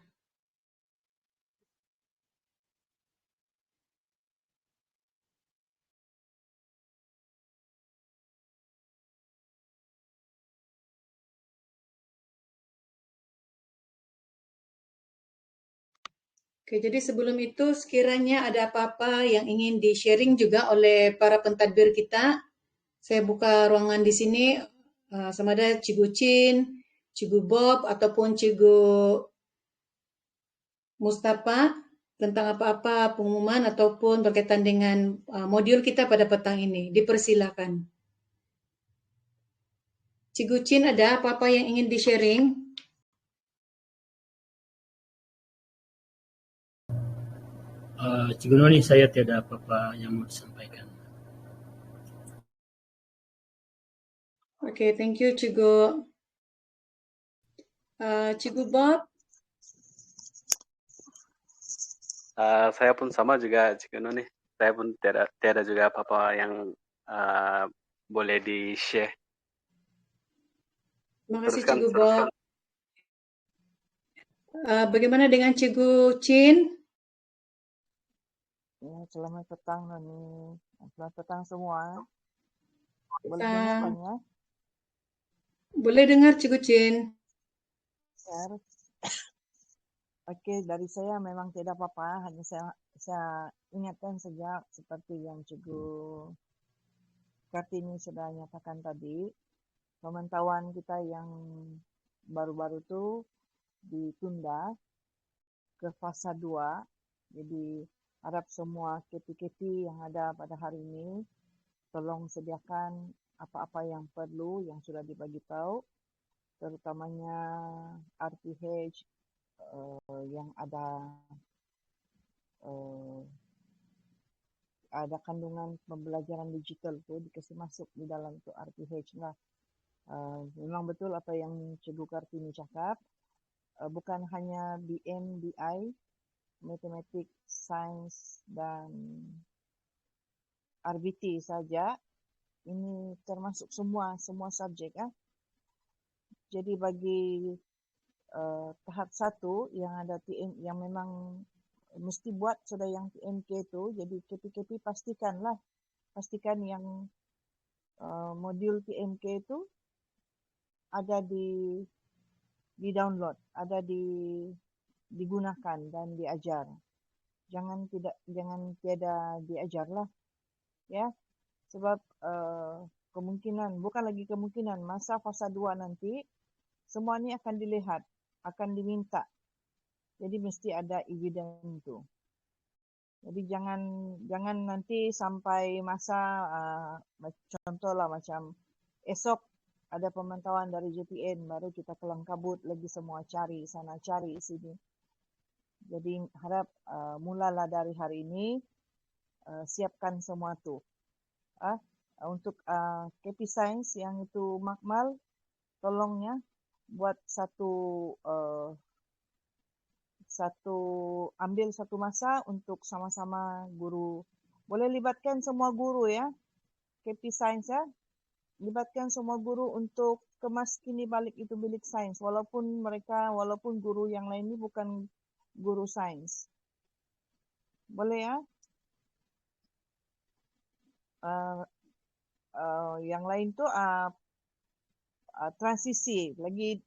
Oke, jadi sebelum itu sekiranya ada apa-apa yang ingin di-sharing juga oleh para pentadbir kita, saya buka ruangan di sini sama ada Cikgu Chin, Cikgu Bob ataupun Cikgu Mustafa tentang apa-apa pengumuman ataupun berkaitan dengan modul kita pada petang ini. Dipersilakan. Cikgu Chin, ada apa-apa yang ingin di-sharing? Cikgu Noni, saya tiada apa-apa yang mau disampaikan. Okay, thank you Cikgu. Cikgu Bob? Saya pun sama juga Cikgu Noni. Saya pun tiada juga apa-apa yang boleh di-share. Terima kasih Teruskan. Cikgu Bob. Bagaimana dengan Cikgu Chin? Ya, selamat petang Noni. Selamat petang semua. Boleh dengarkan ya? Boleh dengar Cikgu Chin. Okey, dari saya memang tidak apa-apa. Hanya saya ingatkan saja seperti yang Cikgu Kartini sudah nyatakan tadi. Pemantauan kita yang baru-baru tu ditunda ke fasa 2. Jadi harap semua KP-KP yang ada pada hari ini tolong sediakan apa-apa yang perlu yang sudah dibagi tahu, terutamanya RPH yang ada kandungan pembelajaran digital tu dikasih masuk di dalam tu RPH lah. Memang betul apa yang Cikgu Kartini cakap, bukan hanya BM, BI, matematik, sains dan RBT saja. Ini termasuk semua subjek. Jadi bagi tahap 1 yang ada TM yang memang mesti buat sudah yang TMK tu, jadi KP-KP pastikan yang modul TMK tu ada di download, ada digunakan dan diajar. Jangan tiada diajar lah, ya. Sebab bukan lagi kemungkinan masa fasa 2 nanti semua ni akan dilihat, akan diminta. Jadi mesti ada evidence tu. Jadi jangan nanti sampai masa contohlah macam esok ada pemantauan dari JPN baru kita kelang kabut lagi semua cari sana cari sini. Jadi harap mulalah dari hari ini siapkan semua tu. Untuk KP Science yang itu makmal, tolongnya buat ambil satu masa untuk sama-sama guru. Boleh libatkan semua guru ya, KP Science ya. Libatkan semua guru untuk kemas kini balik itu bilik sains. Walaupun guru yang lain ini bukan guru sains. Boleh ya? Yang lain tu transisi. Lagi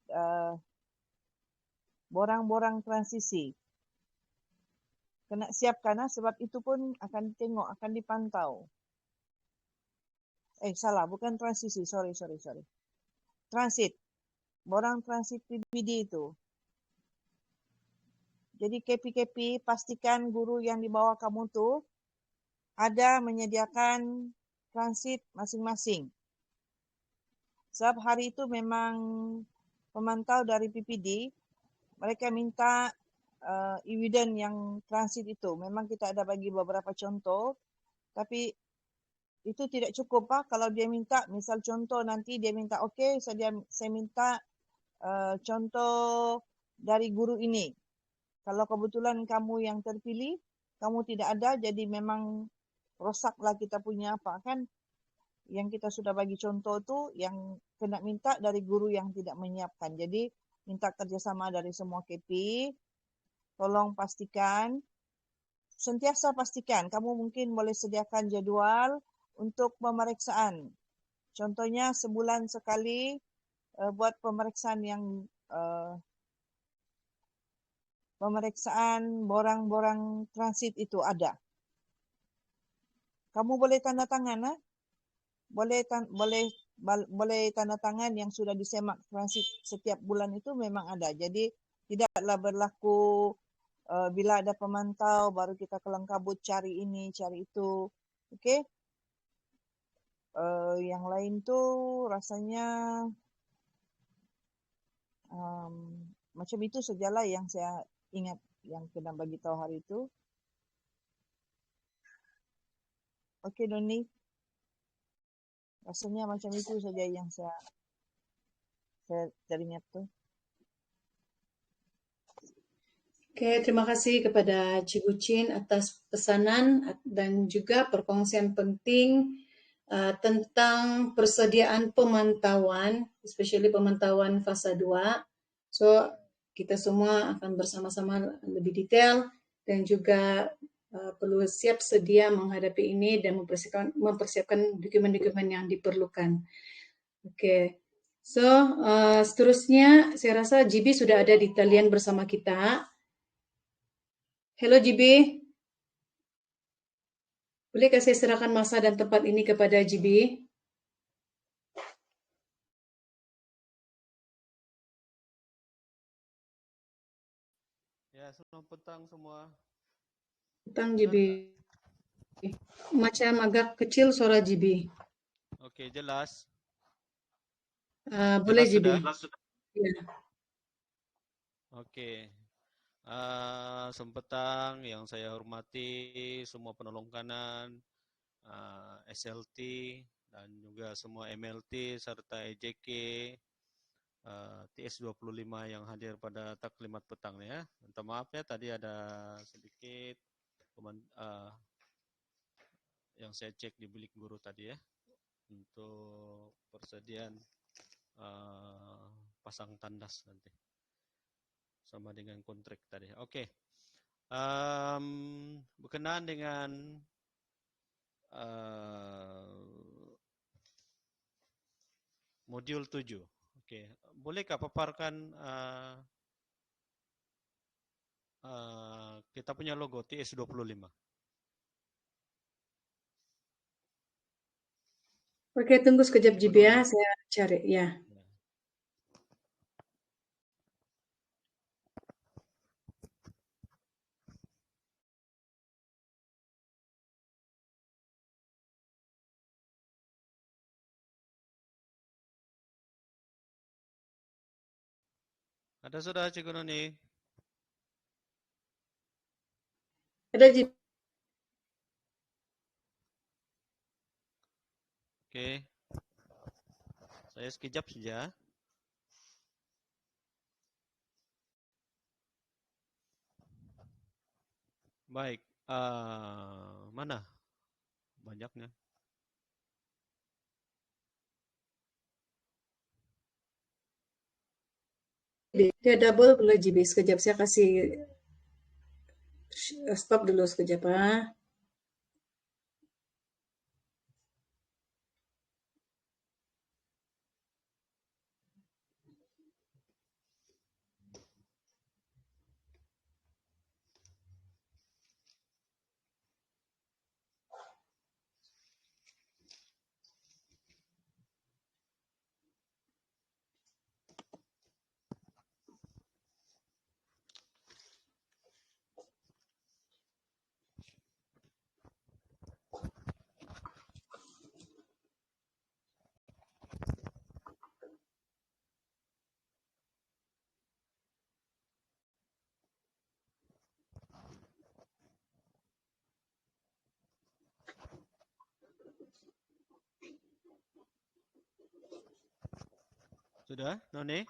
borang-borang transisi. Kena siapkan sebab itu pun akan ditengok, akan dipantau. Salah, bukan transisi. Sorry. Transit. Borang transit PBD itu. Jadi KP-KP pastikan guru yang di bawah kamu tu ada menyediakan transit masing-masing. Sebab hari itu memang pemantau dari PPD, mereka minta eviden yang transit itu. Memang kita ada bagi beberapa contoh, tapi itu tidak cukup Pak. Kalau dia minta, misal contoh nanti dia minta, okey, saya minta contoh dari guru ini. Kalau kebetulan kamu yang terpilih, kamu tidak ada, jadi memang rosaklah kita punya apa kan? Yang kita sudah bagi contoh tu yang kena minta dari guru yang tidak menyiapkan. Jadi minta kerjasama dari semua KP. Tolong pastikan, sentiasa pastikan kamu mungkin boleh sediakan jadual untuk pemeriksaan. Contohnya sebulan sekali buat pemeriksaan yang pemeriksaan borang-borang transit itu ada. Kamu boleh tanda tangan, boleh tanda tangan yang sudah disemak transit setiap bulan itu memang ada. Jadi tidaklah berlaku bila ada pemantau baru kita kelang kabut cari ini, cari itu. Okey. Yang lain tu rasanya macam itu sajalah yang saya ingat yang kena bagi tahu hari itu. Okey Doni. Rasanya macam itu saja yang saya teringat tu. Oke, terima kasih kepada Cikgu Chin atas pesanan dan juga perkongsian penting tentang persediaan pemantauan, especially pemantauan fasa 2. So, kita semua akan bersama-sama lebih detail dan juga perlu siap sedia menghadapi ini dan mempersiapkan dokumen-dokumen yang diperlukan. Oke. So, seterusnya saya rasa GB sudah ada di talian bersama kita. Hello GB. Bolehkah saya serahkan masa dan tempat ini kepada GB? Ya, selamat petang semua. Petang GB. Macam agak kecil suara GB. Okey, jelas. Boleh Jelas GB. sudah? Ya. Okey. Selamat petang yang saya hormati semua penolong kanan, SLT dan juga semua MLT serta EJK, TS25 yang hadir pada taklimat petang ni ya. Minta maaf ya, tadi ada sedikit yang saya cek di bilik guru tadi ya untuk persediaan pasang tandas nanti sama dengan kontrak tadi. Okey. Berkenaan dengan modul 7. Okey. Bolehkah paparkan kita punya logo TS25? Oke, tunggu sekejap GB ya, saya cari ya. Ada sudah Cikgu Noni? Ada GB. Okey. Saya sekejap saja. Baik. Mana? Banyaknya. Dia double boleh GB sekejap, saya kasih stop dulu sekejap ah. Sudah, Noni?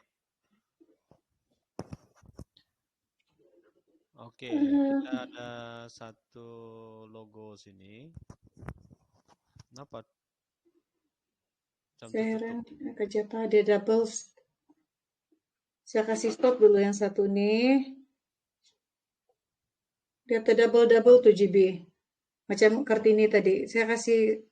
Oke, kita ada satu logo sini. Kenapa? Jam Saya tertutup. heran kerja ada double. Saya kasih stop dulu yang satu nih. Dia double 2 GB. Macam Kartini tadi. Saya kasih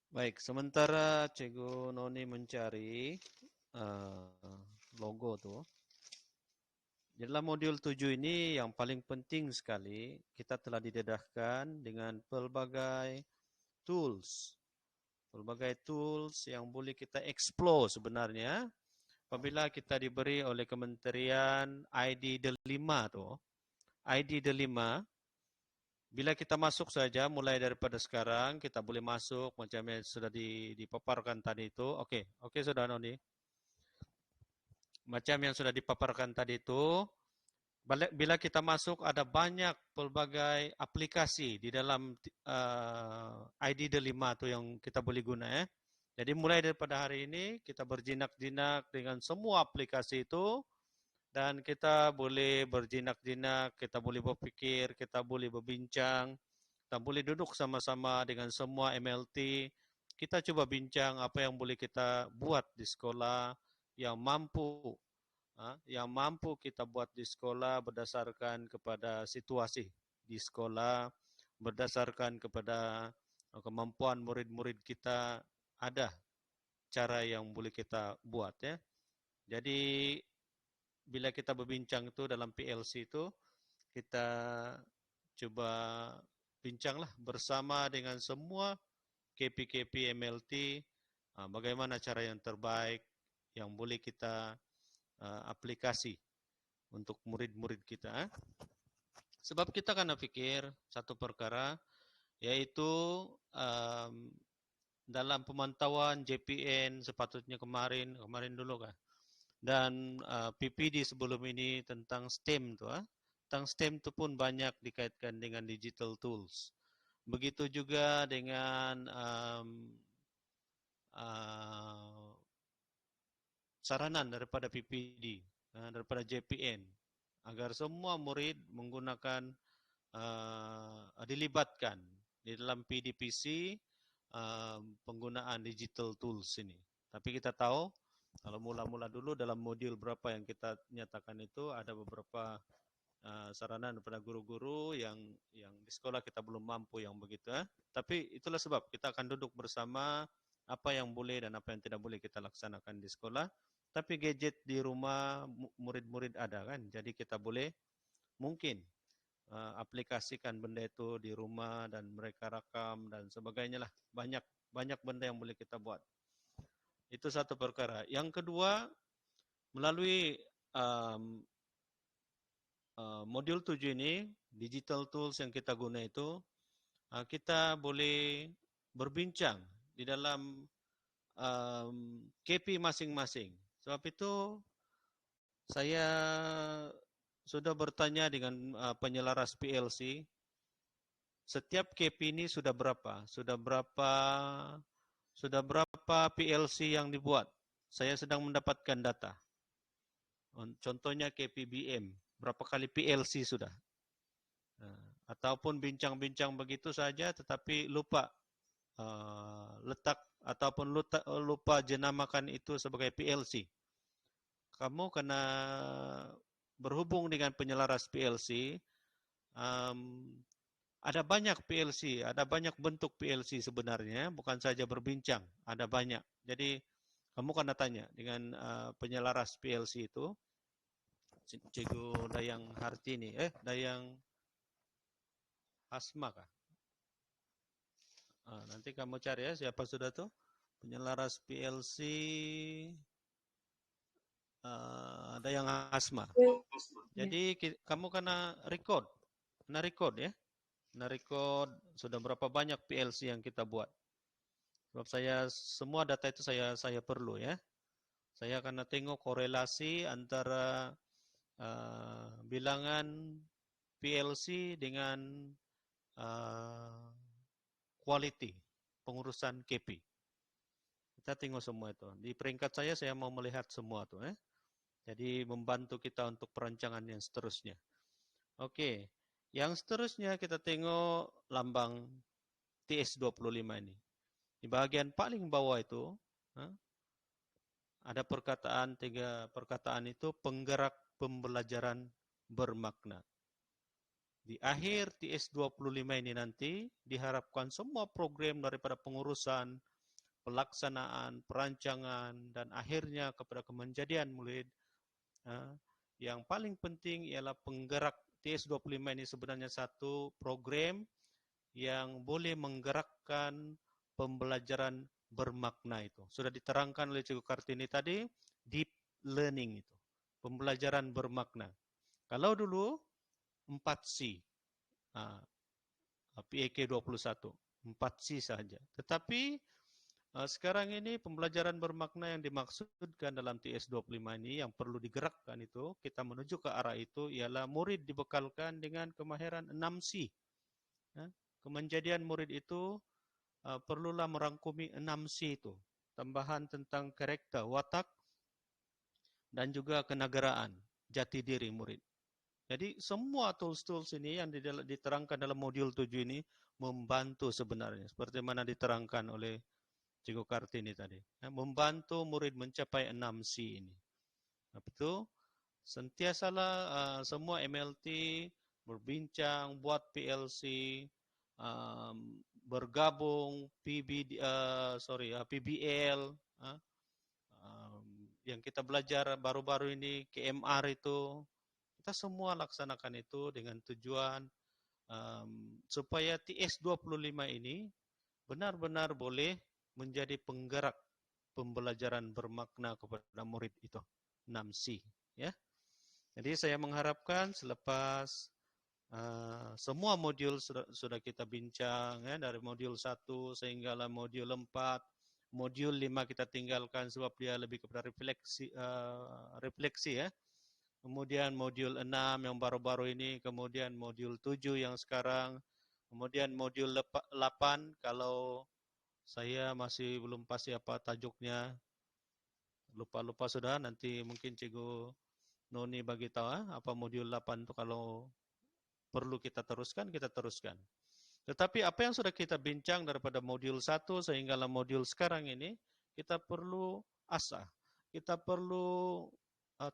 Baik, sementara Cikgu Noni mencari logo tuh. Di dalam modul 7 ini yang paling penting sekali, kita telah didedahkan dengan pelbagai tools. Pelbagai tools yang boleh kita explore sebenarnya apabila kita diberi oleh Kementerian ID Delima tuh. ID Delima, bila kita masuk saja mulai daripada sekarang, kita boleh masuk macam yang sudah dipaparkan tadi itu. Oke, Saudara Noni. Macam yang sudah dipaparkan tadi itu, bila kita masuk ada banyak pelbagai aplikasi di dalam ID Delima itu yang kita boleh guna ya. Jadi mulai daripada hari ini kita berjinak-jinak dengan semua aplikasi itu dan kita boleh berjinak-jinak, kita boleh berfikir, kita boleh berbincang, kita boleh duduk sama-sama dengan semua MLT. Kita coba bincang apa yang boleh kita buat di sekolah yang mampu kita buat di sekolah berdasarkan kepada situasi di sekolah, berdasarkan kepada kemampuan murid-murid kita, ada cara yang boleh kita buat ya. Jadi bila kita berbincang itu dalam PLC itu, kita coba bincanglah bersama dengan semua KP-KP MLT, bagaimana cara yang terbaik yang boleh kita aplikasi untuk murid-murid kita. Sebab kita kena fikir satu perkara, yaitu dalam pemantauan JPN sepatutnya kemarin dulu kan, dan PPD sebelum ini tentang STEM tu, tentang STEM tu pun banyak dikaitkan dengan digital tools. Begitu juga dengan saranan daripada PPD, daripada JPN, agar semua murid menggunakan dilibatkan di dalam PDPC penggunaan digital tools ini. Tapi kita tahu kalau mula-mula dulu dalam modul berapa yang kita nyatakan itu ada beberapa saranan daripada guru-guru yang di sekolah kita belum mampu yang begitu. Tapi itulah sebab kita akan duduk bersama apa yang boleh dan apa yang tidak boleh kita laksanakan di sekolah. Tapi gadget di rumah murid-murid ada kan, jadi kita boleh mungkin aplikasikan benda itu di rumah dan mereka rakam dan sebagainya lah. Banyak benda yang boleh kita buat. Itu satu perkara. Yang kedua, melalui modul 7 ini, digital tools yang kita guna itu, kita boleh berbincang di dalam KP masing-masing. Sebab itu saya sudah bertanya dengan penyelaras PLC, setiap KP ini sudah berapa? Sudah berapa PLC yang dibuat? Saya sedang mendapatkan data. Contohnya KPBM, berapa kali PLC sudah? Ataupun bincang-bincang begitu saja tetapi lupa letak ataupun lupa jenamakan itu sebagai PLC. Kamu kena berhubung dengan penyelaras PLC. Ada banyak PLC, ada banyak bentuk PLC sebenarnya, bukan saja berbincang, ada banyak. Jadi kamu kena tanya dengan penyelaras PLC itu, Cikgu Dayang Hartini, Dayang Asma kah? Nanti kamu cari ya siapa sudah tuh penyelaras PLC. Ada yang Asma. Jadi kamu kena record ya. Kena record sudah berapa banyak PLC yang kita buat. Sebab semua data itu saya perlu ya. Saya akan tengok korelasi antara bilangan PLC dengan quality pengurusan KP. Kita tengok semua itu. Di peringkat saya mau melihat semua tuh. Jadi membantu kita untuk perancangan yang seterusnya. Oke, yang seterusnya kita tengok lambang TS25 ini. Di bagian paling bawah itu ada tiga perkataan itu penggerak pembelajaran bermakna. Di akhir TS25 ini nanti diharapkan semua program daripada pengurusan, pelaksanaan, perancangan, dan akhirnya kepada kemenjadian murid. Yang paling penting ialah penggerak TS25 ini sebenarnya satu program yang boleh menggerakkan pembelajaran bermakna itu. Sudah diterangkan oleh Cikgu Kartini tadi, deep learning itu. Pembelajaran bermakna. Kalau dulu 4C, PAK 21, 4C saja. Tetapi sekarang ini pembelajaran bermakna yang dimaksudkan dalam TS25 ini yang perlu digerakkan itu, kita menuju ke arah itu ialah murid dibekalkan dengan kemahiran 6C. Kemenjadian murid itu perlulah merangkumi 6C itu. Tambahan tentang karakter, watak, dan juga kenegaraan, jati diri murid. Jadi semua tools-tools ini yang diterangkan dalam modul 7 ini membantu sebenarnya. Seperti mana diterangkan oleh Cikgu Kartini tadi. Membantu murid mencapai 6C ini. Itu sentiasalah semua MLT berbincang, buat PLC, bergabung PBL, yang kita belajar baru-baru ini KMR itu, kita semua laksanakan itu dengan tujuan supaya TS25 ini benar-benar boleh menjadi penggerak pembelajaran bermakna kepada murid itu, 6C. Ya. Jadi saya mengharapkan selepas semua modul sudah kita bincang, ya, dari modul 1 sehinggalah modul 4, modul 5 kita tinggalkan sebab dia lebih kepada refleksi ya. Kemudian modul 6 yang baru-baru ini, kemudian modul 7 yang sekarang, kemudian modul 8 kalau saya masih belum pasti apa tajuknya, lupa sudah, nanti mungkin Cikgu Noni bagi tahu apa modul 8 itu, kalau perlu kita teruskan, kita teruskan. Tetapi apa yang sudah kita bincang daripada modul 1 sehingga modul sekarang ini, kita perlu asah, kita perlu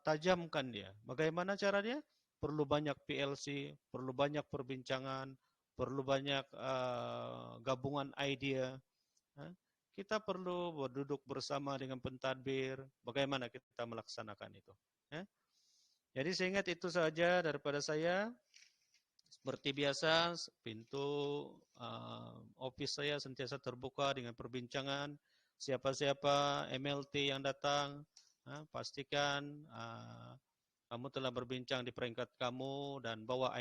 tajamkan dia. Bagaimana caranya? Perlu banyak PLC, perlu banyak perbincangan, perlu banyak gabungan idea. Kita perlu berduduk bersama dengan pentadbir, bagaimana kita melaksanakan itu. Jadi saya ingat itu saja daripada saya. Seperti biasa, pintu office saya sentiasa terbuka dengan perbincangan. Siapa-siapa MLT yang datang, pastikan kamu telah berbincang di peringkat kamu dan bawa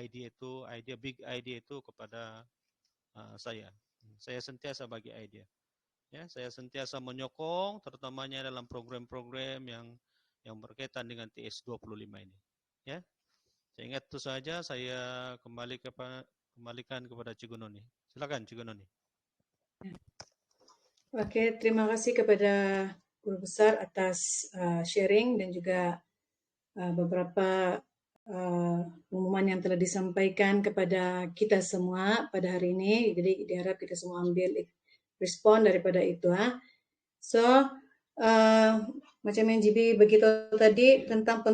big idea itu kepada saya. Saya sentiasa bagi idea. Ya, saya sentiasa menyokong, terutamanya dalam program-program yang berkaitan dengan TS25 ini. Ya, saya ingat itu saja. Saya kembalikan kepada Cikgu Noni. Silakan Cikgu Noni. Oke, terima kasih kepada Guru Besar atas sharing dan juga beberapa pengumuman yang telah disampaikan kepada kita semua pada hari ini. Jadi diharap kita semua ambil respon daripada itu. So, macam yang GB begitu tadi tentang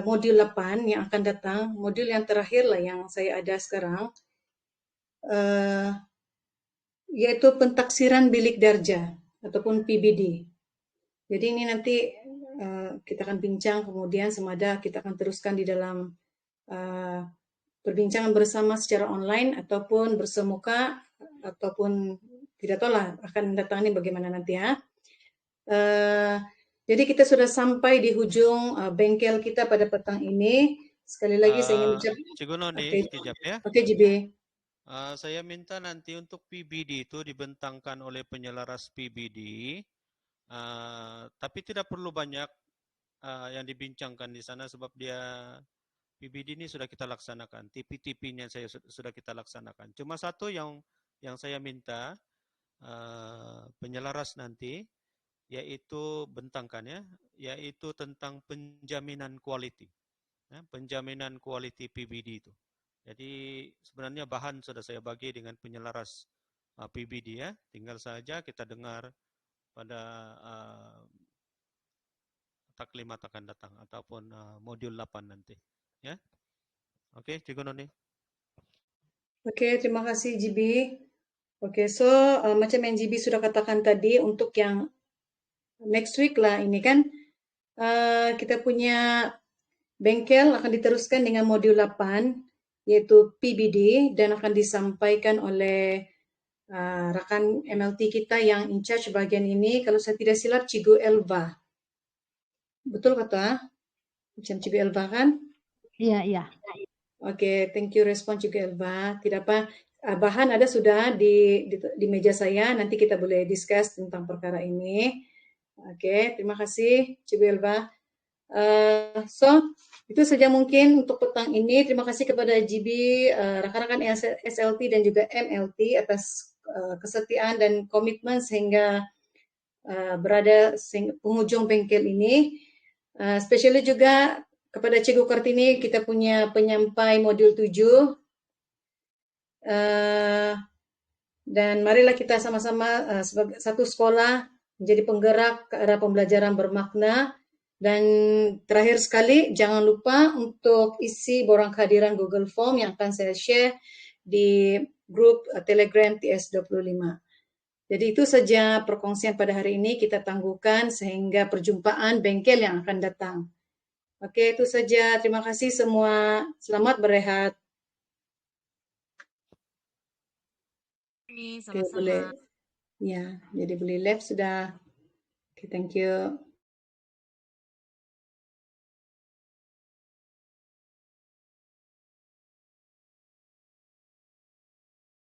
modul 8 yang akan datang, modul yang terakhir lah yang saya ada sekarang, yaitu pentaksiran bilik darjah ataupun PBD. Jadi ini nanti kita akan bincang, kemudian semada kita akan teruskan di dalam perbincangan bersama secara online ataupun bersemuka, ataupun tidak tahu lah akan datang ini bagaimana nanti ya. Jadi kita sudah sampai di hujung bengkel kita pada petang ini. Sekali lagi saya ingin ucap. Cikgu Noni, sekejap ya. Oke, JB. Saya minta nanti untuk PBD itu dibentangkan oleh penyelaras PBD, tapi tidak perlu banyak yang dibincangkan di sana sebab dia PBD ini sudah kita laksanakan, TP-TP-nya sudah kita laksanakan. Cuma satu yang saya minta penyelaras nanti, yaitu bentangkan ya, yaitu tentang penjaminan quality, penjaminan quality PBD itu. Jadi sebenarnya bahan sudah saya bagi dengan penyelaras PBD ya, tinggal saja kita dengar pada taklimat akan datang ataupun modul 8 nanti ya. Oke, Cikgu Noni. Oke, terima kasih GB. Oke, so macam yang GB sudah katakan tadi, untuk yang next week lah ini kan kita punya bengkel akan diteruskan dengan modul 8 yaitu PBD dan akan disampaikan oleh rakan MLT kita yang in charge bagian ini, kalau saya tidak silap Cikgu Elva. Betul kata? Macam Cikgu Elva kan? Iya. Oke, thank you respon Cikgu Elva. Tidak apa, bahan ada sudah di meja saya, nanti kita boleh discuss tentang perkara ini. Oke, terima kasih Cikgu Elva. So, itu saja mungkin untuk petang ini. Terima kasih kepada GB, rakan-rakan SLT dan juga MLT atas kesetiaan dan komitmen sehingga berada penghujung bengkel ini. Especially juga kepada Cikgu Kartini, kita punya penyampai modul 7. Dan marilah kita sama-sama sebagai satu sekolah menjadi penggerak ke arah pembelajaran bermakna. Dan terakhir sekali, jangan lupa untuk isi borang kehadiran Google Form yang akan saya share di grup Telegram TS25. Jadi itu saja perkongsian pada hari ini, kita tangguhkan sehingga perjumpaan bengkel yang akan datang. Oke, itu saja. Terima kasih semua. Selamat berehat. Ini Oke, boleh. sama-sama. Ya, jadi boleh lab sudah. Oke, thank you.